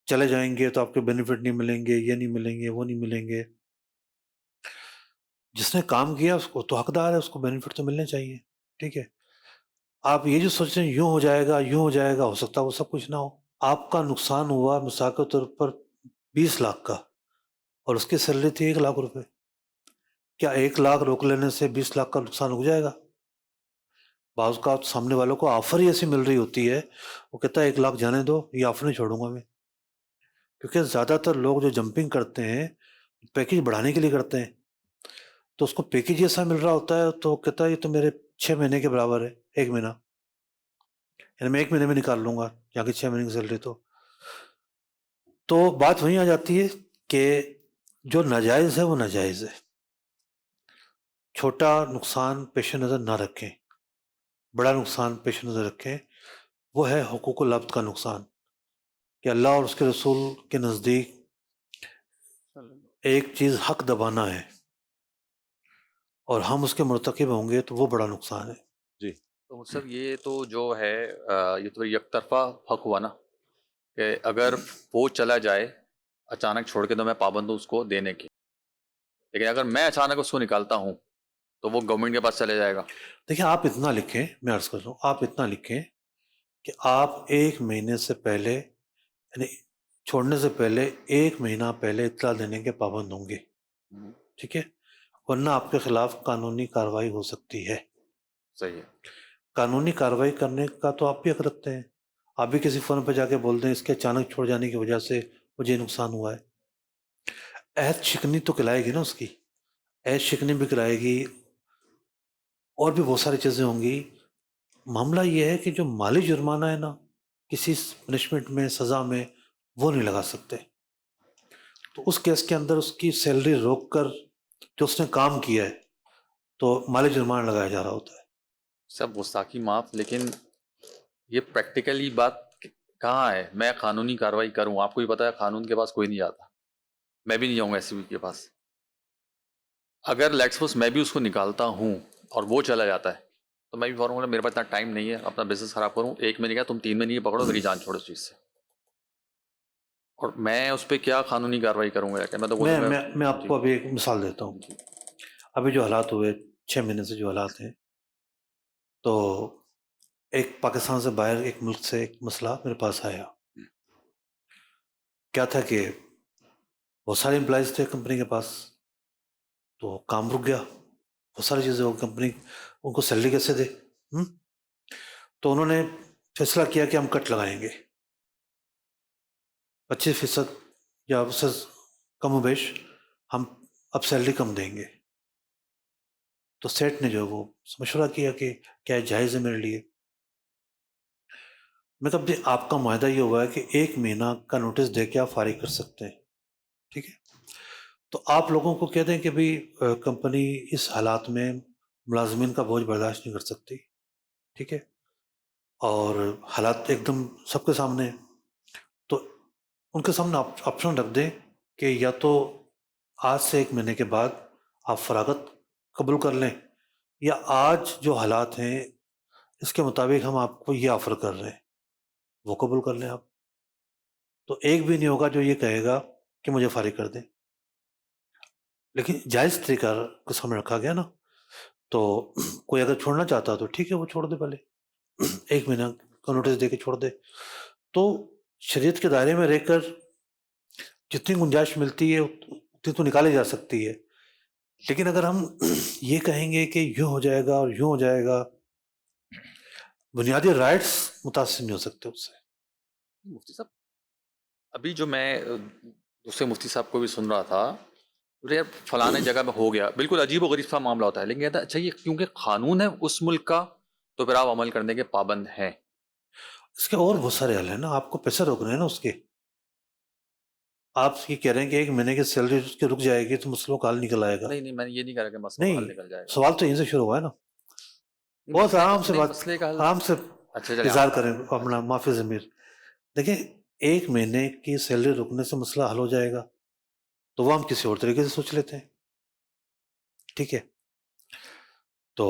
چلے جائیں گے تو آپ کے بینیفٹ نہیں ملیں گے، یہ نہیں ملیں گے، وہ نہیں ملیں گے۔ جس نے کام کیا اس کو تو حقدار ہے، اس کو بینیفٹ تو ملنے چاہیے، ٹھیک ہے۔ آپ یہ جو سوچ رہے ہیں یوں ہو جائے گا، یوں ہو جائے گا، ہو سکتا ہے وہ سب کچھ نہ ہو۔ آپ کا نقصان ہوا مثال کے طور پر 20 لاکھ کا، اور اس کی سیلری تھی 1 لاکھ روپے، کیا 1 لاکھ روک لینے سے 20 لاکھ کا نقصان رک جائے گا؟ بعض کا سامنے والوں کو آفر ہی ایسی مل رہی ہوتی ہے، وہ کہتا ہے 1 لاکھ جانے دو، یہ آفر نہیں چھوڑوں گا میں، کیونکہ زیادہ تر لوگ جو جمپنگ کرتے ہیں پیکیج بڑھانے کے لیے کرتے ہیں، تو اس کو پیکیج ایسا مل رہا ہوتا ہے تو وہ کہتا ہے یہ تو میرے 6 مہینے کے برابر ہے، 1 مہینہ، یعنی میں 1 مہینے میں نکال لوں گا یہاں کی 6 مہینے کی سیلری۔ تو بات وہیں آ جاتی ہے کہ جو ناجائز ہے وہ ناجائز ہے، چھوٹا نقصان پیش نظر نہ رکھیں، بڑا نقصان پیش نظر رکھیں، وہ ہے حقوق العبد کا نقصان، کہ اللہ اور اس کے رسول کے نزدیک ایک چیز حق دبانا ہے اور ہم اس کے مرتکب ہوں گے تو وہ بڑا نقصان ہے۔ تو سر یہ تو جو ہے یہ تو یک طرفہ حق ہوا نا، کہ اگر وہ چلا جائے اچانک چھوڑ کے تو میں پابند ہوں اس کو دینے کی، لیکن اگر میں اچانک اس کو نکالتا ہوں تو وہ گورنمنٹ کے پاس چلے جائے گا۔ دیکھیں آپ اتنا لکھیں، میں عرض کر رہا ہوں آپ اتنا لکھیں کہ آپ 1 مہینے سے پہلے، یعنی چھوڑنے سے پہلے 1 مہینہ پہلے اطلاع دینے کے پابند ہوں گے، ٹھیک ہے، ورنہ آپ کے خلاف قانونی کارروائی ہو سکتی ہے۔ صحیح ہے۔ قانونی کارروائی کرنے کا تو آپ بھی حق رکھتے ہیں، آپ بھی کسی فون پہ جا کے بول دیں اس کے اچانک چھوڑ جانے کی وجہ سے مجھے نقصان ہوا ہے، عہد شکنی تو کھلائے گی نا، اس کی عہد شکنی بھی کھلائے گی، اور بھی بہت ساری چیزیں ہوں گی۔ معاملہ یہ ہے کہ جو مالی جرمانہ ہے نا، کسی پنشمنٹ میں، سزا میں وہ نہیں لگا سکتے، تو اس کیس کے اندر اس کی سیلری روک کر جو اس نے کام کیا ہے تو مالی جرمانہ لگایا جا رہا ہوتا ہے۔ سب گستاخی معاف، لیکن یہ پریکٹیکلی بات کہاں ہے؟ میں قانونی کارروائی کروں، آپ کو بھی پتا ہے قانون کے پاس کوئی نہیں جاتا، میں بھی نہیں جاؤں گا ایس کے پاس۔ اگر لیٹس سپوز میں بھی اس کو نکالتا ہوں اور وہ چلا جاتا ہے تو میں بھی فوراً بولوں میرے پاس اتنا ٹائم نہیں ہے اپنا بزنس خراب کروں، 1 مہینے کا تم 3 مہینے کی پکڑو، میری جان چھوڑو اس چیز سے، اور میں اس پہ کیا قانونی کارروائی کروں گا؟ کہ میں تو بولوں گا میں آپ کو ابھی ایک مثال دیتا ہوں۔ ابھی جو حالات ہوئے 6 مہینے سے جو حالات ہیں، تو ایک پاکستان سے باہر ایک ملک سے ایک مسئلہ میرے پاس آیا، کیا تھا کہ بہت سارے امپلائیز تھے کمپنی کے پاس، تو کام رک گیا، بہت ساری چیزیں ہو، کمپنی ان کو سیلری کیسے دے، تو انہوں نے فیصلہ کیا کہ ہم کٹ لگائیں گے 25% یا اس سے کم و بیش، ہم اب سیلری کم دیں گے۔ تو سیٹ نے جو وہ مشورہ کیا کہ کیا جائز ہے میرے لیے؟ میں کہا آپ کا معاہدہ یہ ہوا ہے کہ 1 مہینہ کا نوٹس دے کے آپ فارغ کر سکتے ہیں، ٹھیک ہے، تو آپ لوگوں کو کہہ دیں کہ بھئی کمپنی اس حالات میں ملازمین کا بوجھ برداشت نہیں کر سکتی، ٹھیک ہے، اور حالات ایک دم سب کے سامنے، تو ان کے سامنے آپشن رکھ دیں کہ یا تو آج سے 1 مہینے کے بعد آپ فراغت قبول کر لیں، یا آج جو حالات ہیں اس کے مطابق ہم آپ کو یہ آفر کر رہے ہیں، وہ قبول کر لیں آپ، تو ایک بھی نہیں ہوگا جو یہ کہے گا کہ مجھے فارغ کر دیں۔ لیکن جائز طریقہ کے سامنے رکھا گیا نا، تو کوئی اگر چھوڑنا چاہتا تو ٹھیک ہے وہ چھوڑ دے، پہلے 1 مہینہ کا نوٹس دے کے چھوڑ دے، تو شریعت کے دائرے میں رہ کر جتنی گنجائش ملتی ہے اتنی تو نکالی جا سکتی ہے، لیکن اگر ہم یہ کہیں گے کہ یوں ہو جائے گا اور یوں ہو جائے گا، بنیادی رائٹس متاثر نہیں ہو سکتے اس سے۔ مفتی صاحب ابھی جو میں دوسرے مفتی صاحب کو بھی سن رہا تھا، یار فلانے جگہ میں ہو گیا، بالکل عجیب و غریب سا معاملہ ہوتا ہے، لیکن کہتا ہے اچھا یہ کیونکہ قانون ہے اس ملک کا تو پھر آپ عمل کرنے کے پابند ہیں۔ اس کے اور بہت سارے حل ہیں نا، آپ کو پیسے روک رہے ہیں نا اس کے، آپ یہ کہہ رہے ہیں کہ 1 مہینے کی سیلری اس کے رک جائے گی تو مسئلوں کا حل نکل آئے گا، نہیں میں یہ نہیں کہہ رہا کہ مسئلہ نہیں، حل نکل جائے گا، سوال تو یہیں سے شروع ہوا ہے نا، بہت آرام سے اپنے بات، مسئلے کا حل آرام سے اچھا چلیں اظہار آپ کریں اپنا معافی ضمیر. دیکھیں 1 مہینے کی سیلری رکنے سے مسئلہ حل ہو جائے گا تو وہ ہم کسی اور طریقے سے سوچ لیتے ہیں. ٹھیک ہے، تو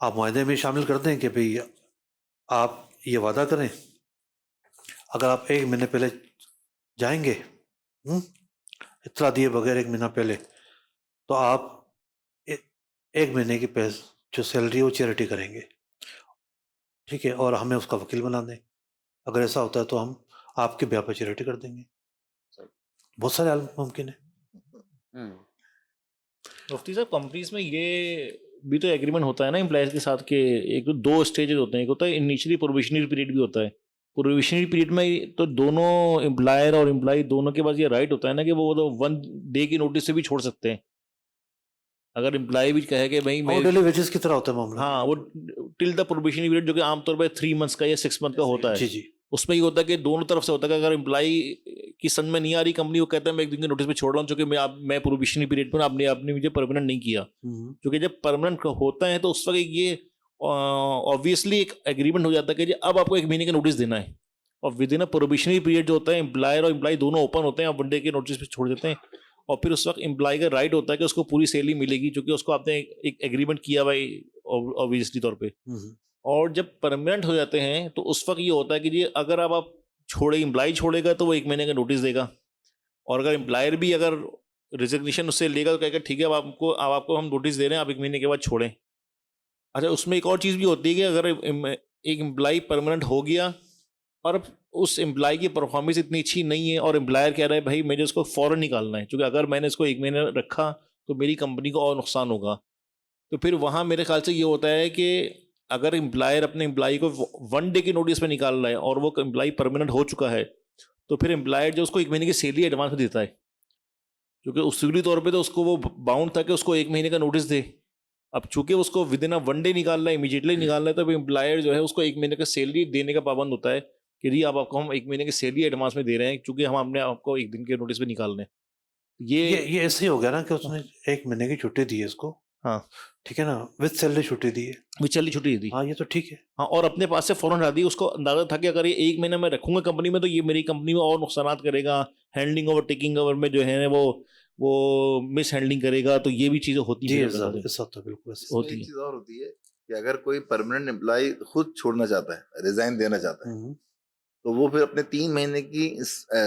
آپ معاہدے میں شامل کر دیں کہ بھئی آپ یہ وعدہ کریں اگر آپ 1 مہینے پہلے جائیں گے اطلاع دیے بغیر 1 مہینہ پہلے، تو آپ 1 مہینے کی جو سیلری ہے وہ چیریٹی کریں گے. ٹھیک ہے، اور ہمیں اس کا وکیل بنا دیں. اگر ایسا ہوتا ہے تو ہم آپ کے بیاہ پہ چیریٹی کر دیں گے. بہت سارے حل ممکن ہیں. ہوں مفتی صاحب کمپنیز میں یہ بھی تو ایگریمنٹ ہوتا ہے نا امپلائز کے ساتھ کہ ایک تو 2 اسٹیجز ہوتے ہیں. ایک ہوتا ہے انیشلی پروبیشنری پیریڈ بھی ہوتا ہے. پروبیشنری پیریڈ میں تو دونوں امپلائر اور امپلائی دونوں کے پاس یہ رائٹ ہوتا ہے نا کہ وہ 1 ڈے کی نوٹس سے بھی چھوڑ سکتے ہیں. اگر امپلائی بھی کہے کہ بھائی وہ میں ڈیلی ویجز کی طرح ہوتا ہے معاملہ. ہاں وہ ٹل دا پروبیشنری پیریڈ جو کہ عام طور پہ 3 منتھس کا یا 6 منتھ کا ہوتا ہے. جی جی اس میں یہ ہوتا ہے کہ دونوں طرف سے ہوتا ہے کہ اگر امپلائی کی سن میں نہیں آ رہی کمپنی، وہ کہتا ہے میں 1 دن کے نوٹس پہ چھوڑ رہا ہوں چونکہ میں پروبیشنری پیریڈ پر آپ نے مجھے پرماننٹ نہیں کیا. کیونکہ جب پرماننٹ ہوتا ہے تو اس وقت یہ آبویسلی ایک ایگریمنٹ ہو جاتا ہے کہ جی اب آپ کو 1 مہینے کا نوٹس دینا ہے. اور ود ان پروبیشنری پیریڈ جو ہوتا ہے امپلائر اور امپلائی دونوں اوپن ہوتے ہیں، آپ 1 ڈے کے نوٹس پہ چھوڑ دیتے ہیں. اور پھر اس وقت امپلائی کا رائٹ ہوتا ہے کہ اس کو پوری سیلری ملے گی چونکہ اس کو آپ نے ایک ایگریمنٹ کیا ہوا ہے آبویسلی طور پہ. اور جب پرماننٹ ہو جاتے ہیں تو اس وقت یہ ہوتا ہے کہ جی اگر آپ امپلائی چھوڑے گا تو وہ 1 مہینے کا نوٹس دے گا. اور اگر امپلائر بھی اگر ریزگنیشن اس سے لے گا تو کہے گا ٹھیک ہے اب آپ کو ہم نوٹس دے رہے ہیں، آپ 1 مہینے کے بعد چھوڑیں. اچھا اس میں ایک اور چیز بھی ہوتی ہے کہ اگر ایک امپلائی پرماننٹ ہو گیا اور اس امپلائی کی پرفارمنس اتنی اچھی نہیں ہے اور امپلائر کہہ رہا ہے بھائی مجھے اس کو فوراً نکالنا ہے کیونکہ اگر میں نے اس کو 1 مہینے رکھا تو میری کمپنی کو اور نقصان ہوگا. تو پھر وہاں میرے خیال سے یہ ہوتا ہے کہ اگر امپلائر اپنے امپلائی کو 1 ڈے کی نوٹس پہ نکال رہا ہے اور وہ امپلائی پرماننٹ ہو چکا ہے تو پھر امپلائر جو اس کو 1 مہینے کی سیلری ایڈوانس میں دیتا ہے کیونکہ اصولی طور پہ تو اس کو وہ باؤنڈ تھا کہ اس کو 1 مہینے کا نوٹس دے. اب چونکہ اس کو ود ان 1 ڈے نکالنا ہے، امیجیٹلی نکالنا ہے، تو امپلائر جو ہے اس کو 1 مہینے کا سیلری دینے کا پابند ہوتا ہے کہ جی اب آپ کو ہم 1 مہینے کی سیلری ایڈوانس میں دے رہے ہیں چونکہ ہم اپنے آپ کو 1 دن کے نوٹس پہ نکال رہے ہیں. یہ ایسے ہی ہو گیا نا کہ اس نے 1 مہینے کی چھٹی دی ہے اس کو. ہاں ٹھیک ہے نا، وتھ سیلری چھٹی دی ہے. وہ چلی چھٹی دی. ہاں یہ تو ٹھیک ہے. ہاں اور اپنے پاس سے فوراً ہٹا دی. اس کو اندازہ تھا کہ اگر یہ 1 مہینہ میں رکھوں گا کمپنی میں تو یہ میری کمپنی میں اور نقصانات کرے گا، ہینڈلنگ اوور ٹیکنگ اوور میں جو ہے وہ مس ہینڈلنگ کرے گا. تو یہ بھی چیزیں ہوتی جی ہیں. ایسا تو بالکل ایسا ہوتی ایک چیز اور ہوتی ہے کہ اگر کوئی پرماننٹ امپلائی خود چھوڑنا چاہتا ہے، ریزائن دینا چاہتا ہے، تو وہ پھر اپنے 3 مہینے کی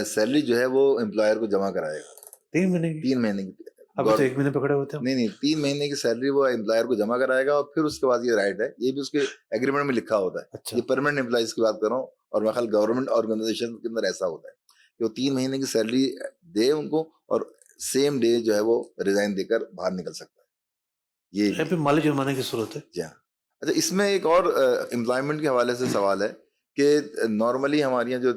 سیلری جو ہے وہ امپلائر کو جمع کرائے گا. 3 مہینے کی؟ 3 مہینے کی. ابھی تو 1 مہینے پکڑے ہوتے ہیں. نہیں 3 مہینے کی سیلری وہ امپلائر کو جمع کرائے گا اور پھر اس کے بعد یہ رائٹ ہے، یہ بھی اس کے ایگریمنٹ میں لکھا ہوتا ہے. اچھا یہ پرماننٹ امپلائیز کی بات کر رہا ہوں اور میں خیال گورنمنٹ آرگنائزیشن کے اندر ایسا ہوتا ہے کہ وہ 3 مہینے کی سیلری دے ان کو اور سیم ڈے جو ہے وہ ریزائن دے کر باہر نکل سکتا ہے. یہ پھر مالی جرمانے کی صورت ہے. جی ہاں. اچھا اس میں ایک اور امپلائمنٹ کے حوالے سے سوال ہے کہ نارملی ہمارے یہاں جو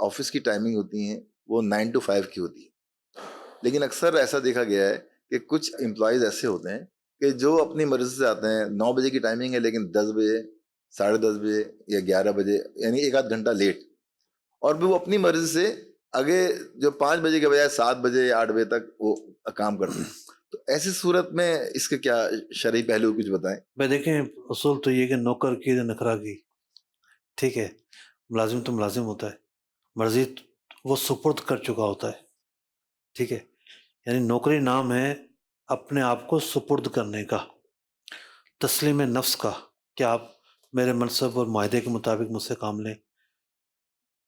آفس کی ٹائمنگ ہوتی ہیں وہ 9 to 5 کی ہوتی ہے، لیکن اکثر ایسا دیکھا گیا ہے کہ کچھ امپلائیز ایسے ہوتے ہیں کہ جو اپنی مرضی سے آتے ہیں. 9 بجے کی ٹائمنگ ہے لیکن 10 بجے 10:30 بجے یا 11 بجے یعنی 1 آدھ گھنٹہ لیٹ، اور بھی وہ اپنی مرضی سے آگے جو 5 بجے کے بجائے 7 بجے یا 8 بجے تک وہ کام کرتے ہیں. تو ایسی صورت میں اس کے کیا شرعی پہلو کچھ بتائیں. بھائی دیکھیں اصول تو یہ کہ نوکر کی نکرہ کی. ٹھیک ہے، ملازم تو ملازم ہوتا ہے، مرضی وہ سپرد کر چکا ہوتا ہے. ٹھیک ہے، یعنی نوکری نام ہے اپنے آپ کو سپرد کرنے کا، تسلیم نفس کا کہ آپ میرے منصب اور معاہدے کے مطابق مجھ سے کام لیں.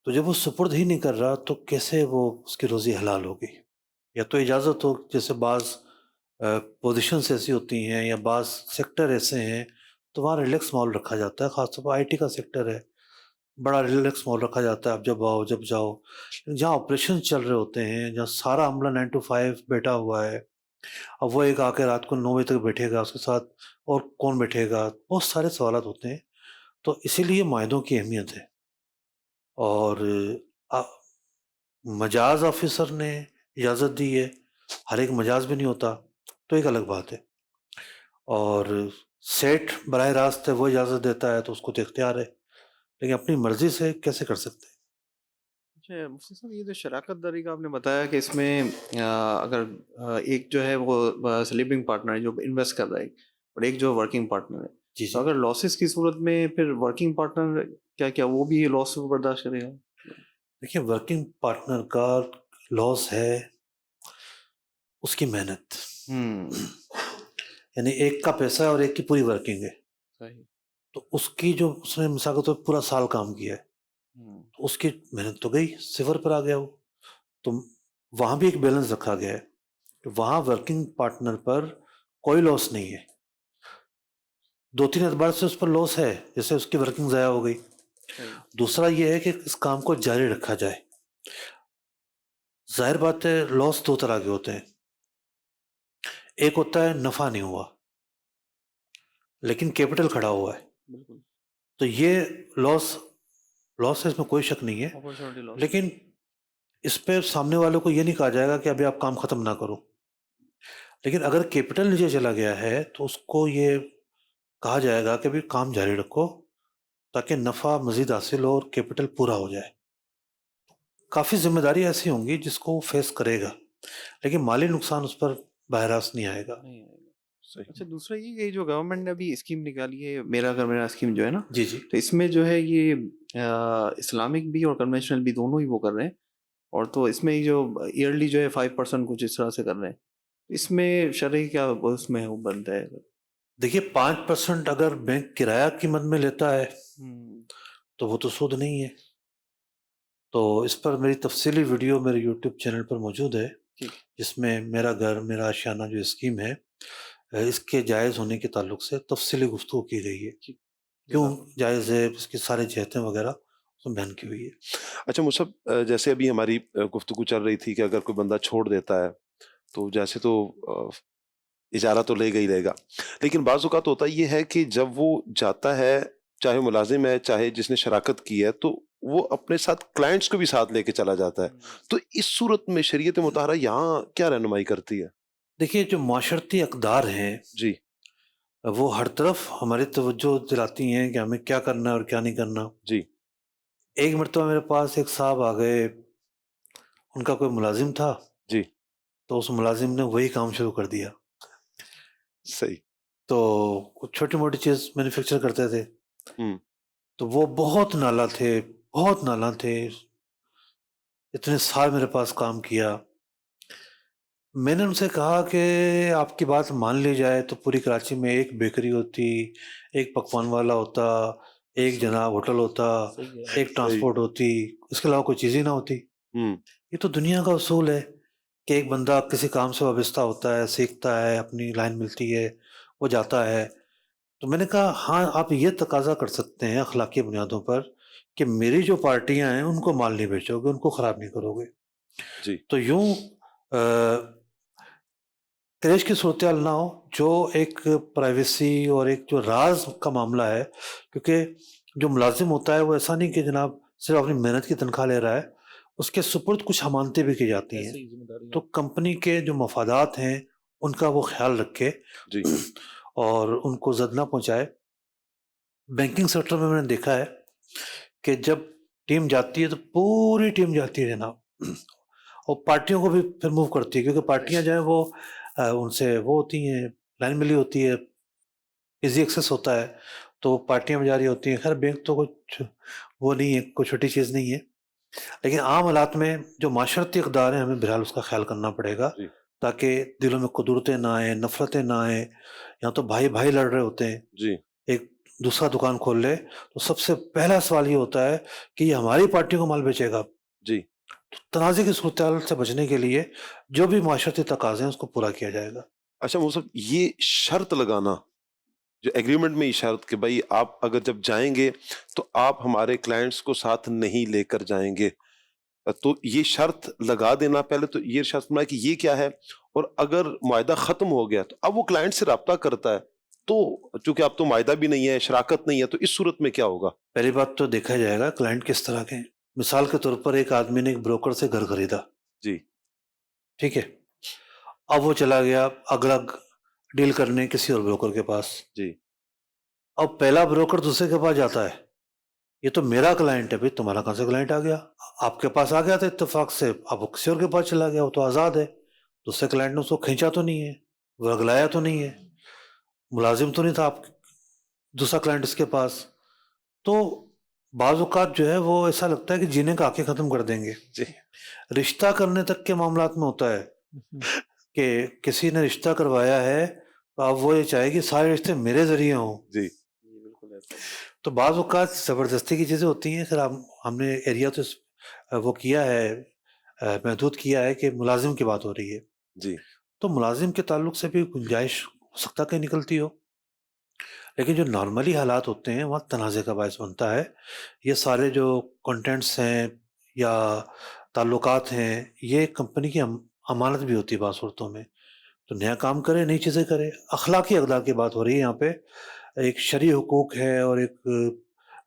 تو جب وہ سپرد ہی نہیں کر رہا تو کیسے وہ اس کی روزی حلال ہوگی؟ یا تو اجازت ہو، جیسے بعض پوزیشنس ایسی ہوتی ہیں یا بعض سیکٹر ایسے ہیں تو وہاں ریلیکس ماحول رکھا جاتا ہے. خاص طور پر IT کا سیکٹر ہے، بڑا ریلیکس ماحول رکھا جاتا ہے، آپ جب آؤ جب جاؤ. جہاں آپریشن چل رہے ہوتے ہیں، جہاں سارا عملہ 9 to 5 بیٹھا ہوا ہے، اب وہ ایک آ کے رات کو 9 بجے تک بیٹھے گا، اس کے ساتھ اور کون بیٹھے گا، بہت سارے سوالات ہوتے ہیں. تو اسی لیے معاہدوں کی اہمیت ہے. اور مجاز آفیسر نے اجازت دی ہے، ہر ایک مجاز بھی نہیں ہوتا تو ایک الگ بات ہے. اور سیٹ براہ راست ہے وہ اجازت دیتا ہے تو اس کو تو اختیار ہے، لیکن اپنی مرضی سے کیسے کر سکتے ہیں؟ اچھا مفتی صاحب، یہ جو شراکت داری کا آپ نے بتایا کہ اس میں اگر ایک جو ہے وہ سلیپنگ پارٹنر ہے جو انویسٹ کر رہا ہے اور ایک جو ورکنگ پارٹنر ہے، جی تو اگر لاسز کی صورت میں پھر ورکنگ پارٹنر کیا وہ بھی لاس برداشت کرے گا؟ دیکھیے ورکنگ پارٹنر کا لاس ہے اس کی محنت، یعنی ایک کا پیسہ ہے اور ایک کی پوری ورکنگ ہے، صحیح. تو اس کی جو اس نے مثال کے طور پہ پورا سال کام کیا ہے تو اس کی محنت تو گئی، صفر پر آ گیا وہ. تو وہاں بھی ایک بیلنس رکھا گیا ہے کہ وہاں ورکنگ پارٹنر پر کوئی لاس نہیں ہے. 2-3 اعتبار سے اس پر لاس ہے، جیسے اس کی ورکنگ ضائع ہو گئی. دوسرا یہ ہے کہ اس کام کو جاری رکھا جائے. ظاہر بات ہے لاس 2 طرح کے ہوتے ہیں. ایک ہوتا ہے نفع نہیں ہوا لیکن کیپٹل کھڑا ہوا ہے، بالکل تو یہ لاس ہے، اس میں کوئی شک نہیں ہے. اپرچونٹی لاس. لیکن اس پہ سامنے والوں کو یہ نہیں کہا جائے گا کہ ابھی آپ کام ختم نہ کرو. لیکن اگر کیپٹل نیچے چلا گیا ہے تو اس کو یہ کہا جائے گا کہ ابھی کام جاری رکھو تاکہ نفع مزید حاصل ہو اور کیپٹل پورا ہو جائے. کافی ذمہ داری ایسی ہوں گی جس کو وہ فیس کرے گا، لیکن مالی نقصان اس پر براہ راست نہیں آئے گا. اچھا دوسرا یہ جو گورنمنٹ نے ابھی اسکیم نکالی ہے میرا گھر میرا اسکیم جو ہے نا، جی جی تو اس میں جو ہے یہ اسلامک بھی اور کنونشنل بھی دونوں ہی وہ کر رہے ہیں. اور تو اس میں جو ایئرلی جو ہے 5% کچھ اس طرح سے کر رہے ہیں. اس میں شرعی کیا اس میں وہ بنتا ہے؟ دیکھیے 5% اگر بینک کرایہ قیمت میں لیتا ہے تو وہ تو سود نہیں ہے. تو اس پر میری تفصیلی ویڈیو میرے یوٹیوب چینل پر موجود ہے جس میں میرا گھر میرا آشیانہ جو اسکیم ہے اس کے جائز ہونے کے تعلق سے تفصیلی گفتگو کی گئی ہے، کیوں جائز ہے، اس کی سارے جہتیں وغیرہ اس میں بیان کی ہوئی ہے. اچھا مصعب، جیسے ابھی ہماری گفتگو چل رہی تھی کہ اگر کوئی بندہ چھوڑ دیتا ہے تو جیسے تو اجارہ تو لے گا ہی لے گا، لیکن بعض اوقات ہوتا یہ ہے کہ جب وہ جاتا ہے، چاہے ملازم ہے چاہے جس نے شراکت کی ہے، تو وہ اپنے ساتھ کلائنٹس کو بھی ساتھ لے کے چلا جاتا ہے. تو اس صورت میں شریعت مطہرہ یہاں کیا رہنمائی کرتی ہے؟ دیکھیے جو معاشرتی اقدار ہیں جی وہ ہر طرف ہماری توجہ دلاتی ہیں کہ ہمیں کیا کرنا ہے اور کیا نہیں کرنا. جی ایک مرتبہ میرے پاس ایک صاحب آ گئے، ان کا کوئی ملازم تھا جی تو اس ملازم نے وہی کام شروع کر دیا. صحیح. تو کچھ چھوٹی موٹی چیز مینوفیکچر کرتے تھے تو وہ بہت نالا تھے، اتنے سال میرے پاس کام کیا. میں نے ان سے کہا کہ آپ کی بات مان لی جائے تو پوری کراچی میں ایک بیکری ہوتی، ایک پکوان والا ہوتا، ایک جناب ہوٹل ہوتا، ایک ٹرانسپورٹ ہوتی، اس کے علاوہ کوئی چیز ہی نہ ہوتی. یہ تو دنیا کا اصول ہے کہ ایک بندہ کسی کام سے وابستہ ہوتا ہے، سیکھتا ہے، اپنی لائن ملتی ہے، وہ جاتا ہے. تو میں نے کہا ہاں آپ یہ تقاضا کر سکتے ہیں اخلاقی بنیادوں پر کہ میری جو پارٹیاں ہیں ان کو مال نہیں بیچو گے، ان کو خراب نہیں کرو گے. جی تو یوں کریش کی صورتحال نہ ہو. جو ایک پرائیویسی اور ایک جو راز کا معاملہ ہے، کیونکہ جو ملازم ہوتا ہے وہ ایسا نہیں کہ جناب صرف اپنی محنت کی تنخواہ لے رہا ہے، اس کے سپرد کچھ امانتیں بھی کی جاتی ہیں. تو کمپنی کے جو مفادات ہیں ان کا وہ خیال رکھے جی اور ان کو زد نہ پہنچائے. بینکنگ سیکٹر میں نے دیکھا ہے کہ جب ٹیم جاتی ہے تو پوری ٹیم جاتی ہے جناب، اور پارٹیوں کو بھی پھر موو کرتی ہے، کیونکہ پارٹیاں جو ہیں وہ ان سے وہ ہوتی ہیں، لائن ملی ہوتی ہے، ایزی ایکسیس ہوتا ہے، تو پارٹیاں میں جاری ہوتی ہیں. خیر بینک تو کچھ وہ نہیں ہے، کوئی چھوٹی چیز نہیں ہے، لیکن عام حالات میں جو معاشرتی اقدار ہیں ہمیں بہرحال اس کا خیال کرنا پڑے گا تاکہ دلوں میں قدرتیں نہ آئیں، نفرتیں نہ آئیں. یا تو بھائی بھائی لڑ رہے ہوتے ہیں، جی ایک دوسرا دکان کھول لے تو سب سے پہلا سوال یہ ہوتا ہے کہ یہ ہماری پارٹی کو مال بیچے گا. جی تنازع کی صورتحال سے بچنے کے لیے جو بھی معاشرتی تقاضے ہیں اس کو پورا کیا جائے گا. اچھا مصعب، یہ شرط لگانا جو ایگریمنٹ میں یہ شرط کہ بھائی آپ اگر جب جائیں گے تو آپ ہمارے کلائنٹس کو ساتھ نہیں لے کر جائیں گے، تو یہ شرط لگا دینا پہلے تو یہ شرط بنا کہ یہ کیا ہے، اور اگر معاہدہ ختم ہو گیا تو اب وہ کلائنٹ سے رابطہ کرتا ہے تو چونکہ اب تو معاہدہ بھی نہیں ہے، شراکت نہیں ہے، تو اس صورت میں کیا ہوگا؟ پہلی بات تو دیکھا جائے گا کلائنٹ کس طرح کے ہیں. مثال کے طور پر ایک آدمی نے ایک بروکر سے گھر خریدا، جی ٹھیک ہے، اب وہ چلا گیا اگلا ڈیل کرنے کسی اور بروکر کے پاس. جی اب پہلا بروکر دوسرے کے پاس جاتا ہے، یہ تو میرا کلائنٹ ہے، بھائی تمہارا کہاں سے کلائنٹ آ گیا؟ آپ کے پاس آ گیا تھا اتفاق سے، اب وہ کسی اور کے پاس چلا گیا، وہ تو آزاد ہے. دوسرے کلائنٹ نے اس کو کھینچا تو نہیں ہے، وہ اگلایا تو نہیں ہے، ملازم تو نہیں تھا آپ دوسرا کلائنٹ اس کے پاس، تو بعض اوقات جو ہے وہ ایسا لگتا ہے کہ جینے کا آنکھیں ختم کر دیں گے. جی رشتہ کرنے تک کے معاملات میں ہوتا ہے کہ کسی نے رشتہ کروایا ہے تو اب وہ یہ چاہے کہ سارے رشتے میرے ذریعے ہوں. جی تو بعض اوقات زبردستی کی چیزیں ہوتی ہیں. پھر ہم نے ایریا تو وہ کیا ہے، محدود کیا ہے کہ ملازم کی بات ہو رہی ہے، جی تو ملازم کے تعلق سے بھی گنجائش ہو سکتا کہ نکلتی ہو، لیکن جو نارملی حالات ہوتے ہیں وہاں تنازع کا باعث بنتا ہے. یہ سارے جو کنٹینٹس ہیں یا تعلقات ہیں، یہ کمپنی کی امانت بھی ہوتی ہے بعض صورتوں میں. تو نیا کام کرے، نئی چیزیں کرے. اخلاقی اقدار کی بات ہو رہی ہے یہاں پہ. ایک شرعی حقوق ہے اور ایک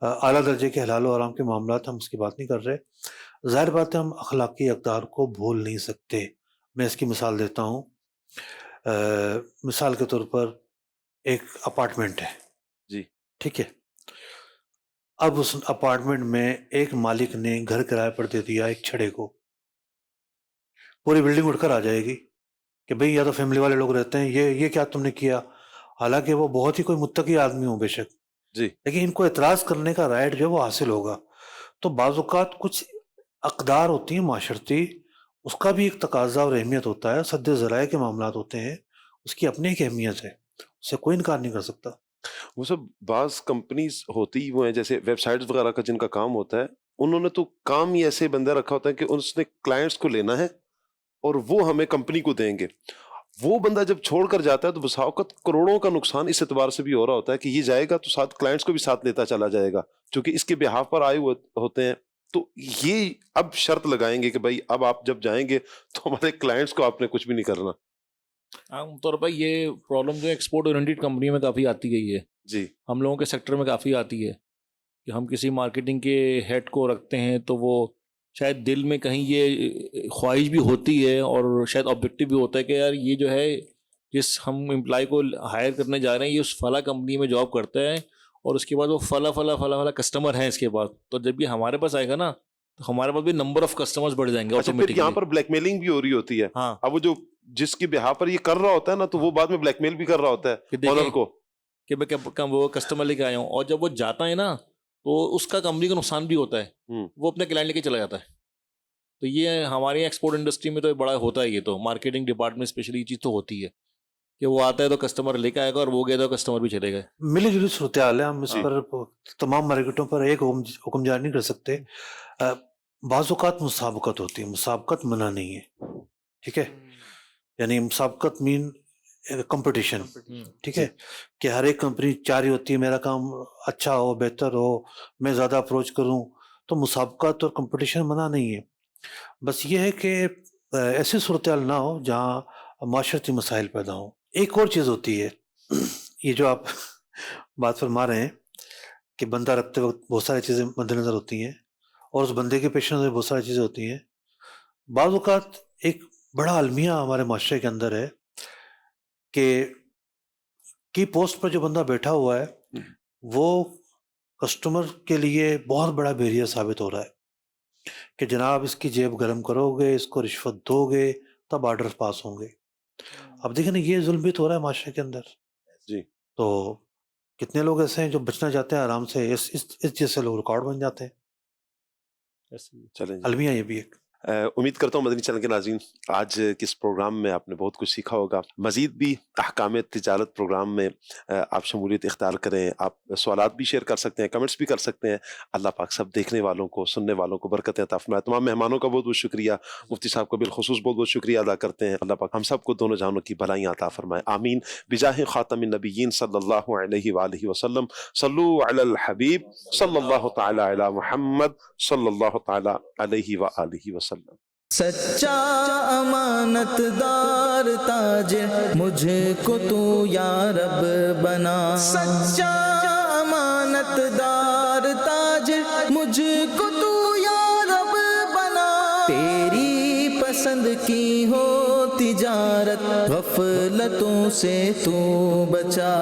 اعلیٰ درجے کے حلال و حرام کے معاملات، ہم اس کی بات نہیں کر رہے. ظاہر بات ہے ہم اخلاقی اقدار کو بھول نہیں سکتے. میں اس کی مثال دیتا ہوں. مثال کے طور پر ایک اپارٹمنٹ ہے، جی ٹھیک ہے. اب اس اپارٹمنٹ میں ایک مالک نے گھر کرائے پر دے دیا ایک چھڑے کو. پوری بلڈنگ اٹھ کر آ جائے گی کہ بھئی یا تو فیملی والے لوگ رہتے ہیں، یہ کیا تم نے کیا، حالانکہ وہ بہت ہی کوئی متقی آدمی ہو بے شک، جی لیکن ان کو اعتراض کرنے کا رائٹ جو ہے وہ حاصل ہوگا. تو بعض اوقات کچھ اقدار ہوتی ہیں معاشرتی، اس کا بھی ایک تقاضا اور اہمیت ہوتا ہے. سد ذرائع کے معاملات ہوتے ہیں، اس کی اپنی ایک اہمیت ہے، اسے کوئی انکار نہیں کر سکتا. وہ سب بعض کمپنیز ہوتی وہ ہیں جیسے ویب سائٹس وغیرہ کا جن کا کام ہوتا ہے، انہوں نے تو کام ہی ایسے بندہ رکھا ہوتا ہے کہ اس نے کلائنٹس کو لینا ہے اور وہ ہمیں کمپنی کو دیں گے. وہ بندہ جب چھوڑ کر جاتا ہے تو بسا اوقات کروڑوں کا نقصان اس اعتبار سے بھی ہو رہا ہوتا ہے کہ یہ جائے گا تو ساتھ کلائنٹس کو بھی ساتھ لیتا چلا جائے گا، چونکہ اس کے بہاف پر آئے ہوئے ہوتے ہیں. تو یہ اب شرط لگائیں گے کہ بھائی اب آپ جب جائیں گے تو ہمارے کلائنٹس کو آپ نے کچھ بھی نہیں کرنا. عام طور پر یہ پرابلم جو ایکسپورٹ اورینٹیڈ کمپنیوں میں کافی آتی گئی ہے. جی ہم لوگوں کے سیکٹر میں کافی آتی ہے کہ ہم کسی مارکیٹنگ کے ہیڈ کو رکھتے ہیں تو وہ شاید دل میں کہیں یہ خواہش بھی ہوتی ہے اور شاید آبجیکٹیو بھی ہوتا ہے کہ یار یہ جو ہے جس ہم امپلائی کو ہائر کرنے جا رہے ہیں یہ اس فلاں کمپنی میں جاب کرتا ہے اور اس کے بعد وہ فلاں کسٹمر ہیں اس کے بعد، تو جب یہ ہمارے پاس آئے گا نا تو ہمارے پاس بھی نمبر آف کسٹمرز بڑھ جائیں گے. اچھا پھر یہاں پر بلیک میلنگ بھی ہو رہی ہوتی ہے. ہاں اب وہ جو جس کے بہاف پر یہ کر رہا ہوتا ہے نا تو وہ بعد میں بلیک میل بھی کر رہا ہوتا ہے اونر کو کہ میں وہ کسٹمر لے کے آیا ہوں، اور جب وہ جاتا ہے نا تو اس کا کمپنی کا نقصان بھی ہوتا ہے، وہ اپنے کلائنٹ لے کے چلا جاتا ہے. تو یہ ہماری ایکسپورٹ انڈسٹری میں تو بڑا ہوتا ہے. یہ تو مارکیٹنگ ڈپارٹمنٹ اسپیشلی یہ چیز تو ہوتی ہے کہ وہ آتا ہے تو کسٹمر لے کے آئے گا اور وہ گیا تو کسٹمر بھی چلے گئے. ملی جلی صورتحال ہے. ہم اس پر تمام مارکیٹوں پر ایک حکم جاری نہیں کر سکتے. بعض اوقات مسابقت ہوتی ہے، مسابقت منع نہیں ہے، ٹھیک ہے. یعنی مسابقت مین کمپٹیشن، ٹھیک ہے، کہ ہر ایک کمپنی چاہ رہی ہوتی ہے میرا کام اچھا ہو، بہتر ہو، میں زیادہ اپروچ کروں. تو مسابقت اور کمپٹیشن منع نہیں ہے. بس یہ ہے کہ ایسی صورتحال نہ ہو جہاں معاشرتی مسائل پیدا ہوں. ایک اور چیز ہوتی ہے، یہ جو آپ بات فرما رہے ہیں کہ بندہ رکھتے وقت بہت ساری چیزیں مد نظر ہوتی ہیں اور اس بندے کے پیش نظر بہت ساری چیزیں ہوتی ہیں. بعض اوقات ایک بڑا المیہ ہمارے معاشرے کے اندر ہے کہ کی پوسٹ پر جو بندہ بیٹھا ہوا ہے وہ کسٹمر کے لیے بہت بڑا بیریئر ثابت ہو رہا ہے کہ جناب اس کی جیب گرم کرو گے، اس کو رشوت دو گے تب آرڈر پاس ہوں گے. اب دیکھیں نا یہ ظلم بھی تو ہو رہا ہے معاشرے کے اندر. جی تو کتنے لوگ ایسے ہیں جو بچنا چاہتے ہیں آرام سے، اس چیز سے لوگ ریکارڈ بن جاتے ہیں. چلیں المیہ یہ بھی ایک. امید کرتا ہوں مدنی چینل کے ناظرین آج کے اس پروگرام میں آپ نے بہت کچھ سیکھا ہوگا. مزید بھی احکام تجارت پروگرام میں آپ شمولیت اختیار کریں. آپ سوالات بھی شیئر کر سکتے ہیں، کمنٹس بھی کر سکتے ہیں. اللہ پاک سب دیکھنے والوں کو، سننے والوں کو برکتیں عطا فرمائے. تمام مہمانوں کا بہت بہت شکریہ، مفتی صاحب کا بالخصوص بہت بہت شکریہ ادا کرتے ہیں. اللہ پاک ہم سب کو دونوں جہانوں کی بھلائیاں عطا فرمائے. آمین بجاہ خاتم النبیین صلی اللہ علیہ وآلہ وسلم. صلو علی الحبیب صلی اللہ تعالی علی محمد صلی اللہ تعالی علیہ وآلہ وسلم. سچا امانت دار تاجر مجھے کو تو یا رب بنا. سچا امانت دار تاجر مجھے کو تو یا رب بنا. تیری پسند کی ہو تجارت غفلتوں سے تو بچا.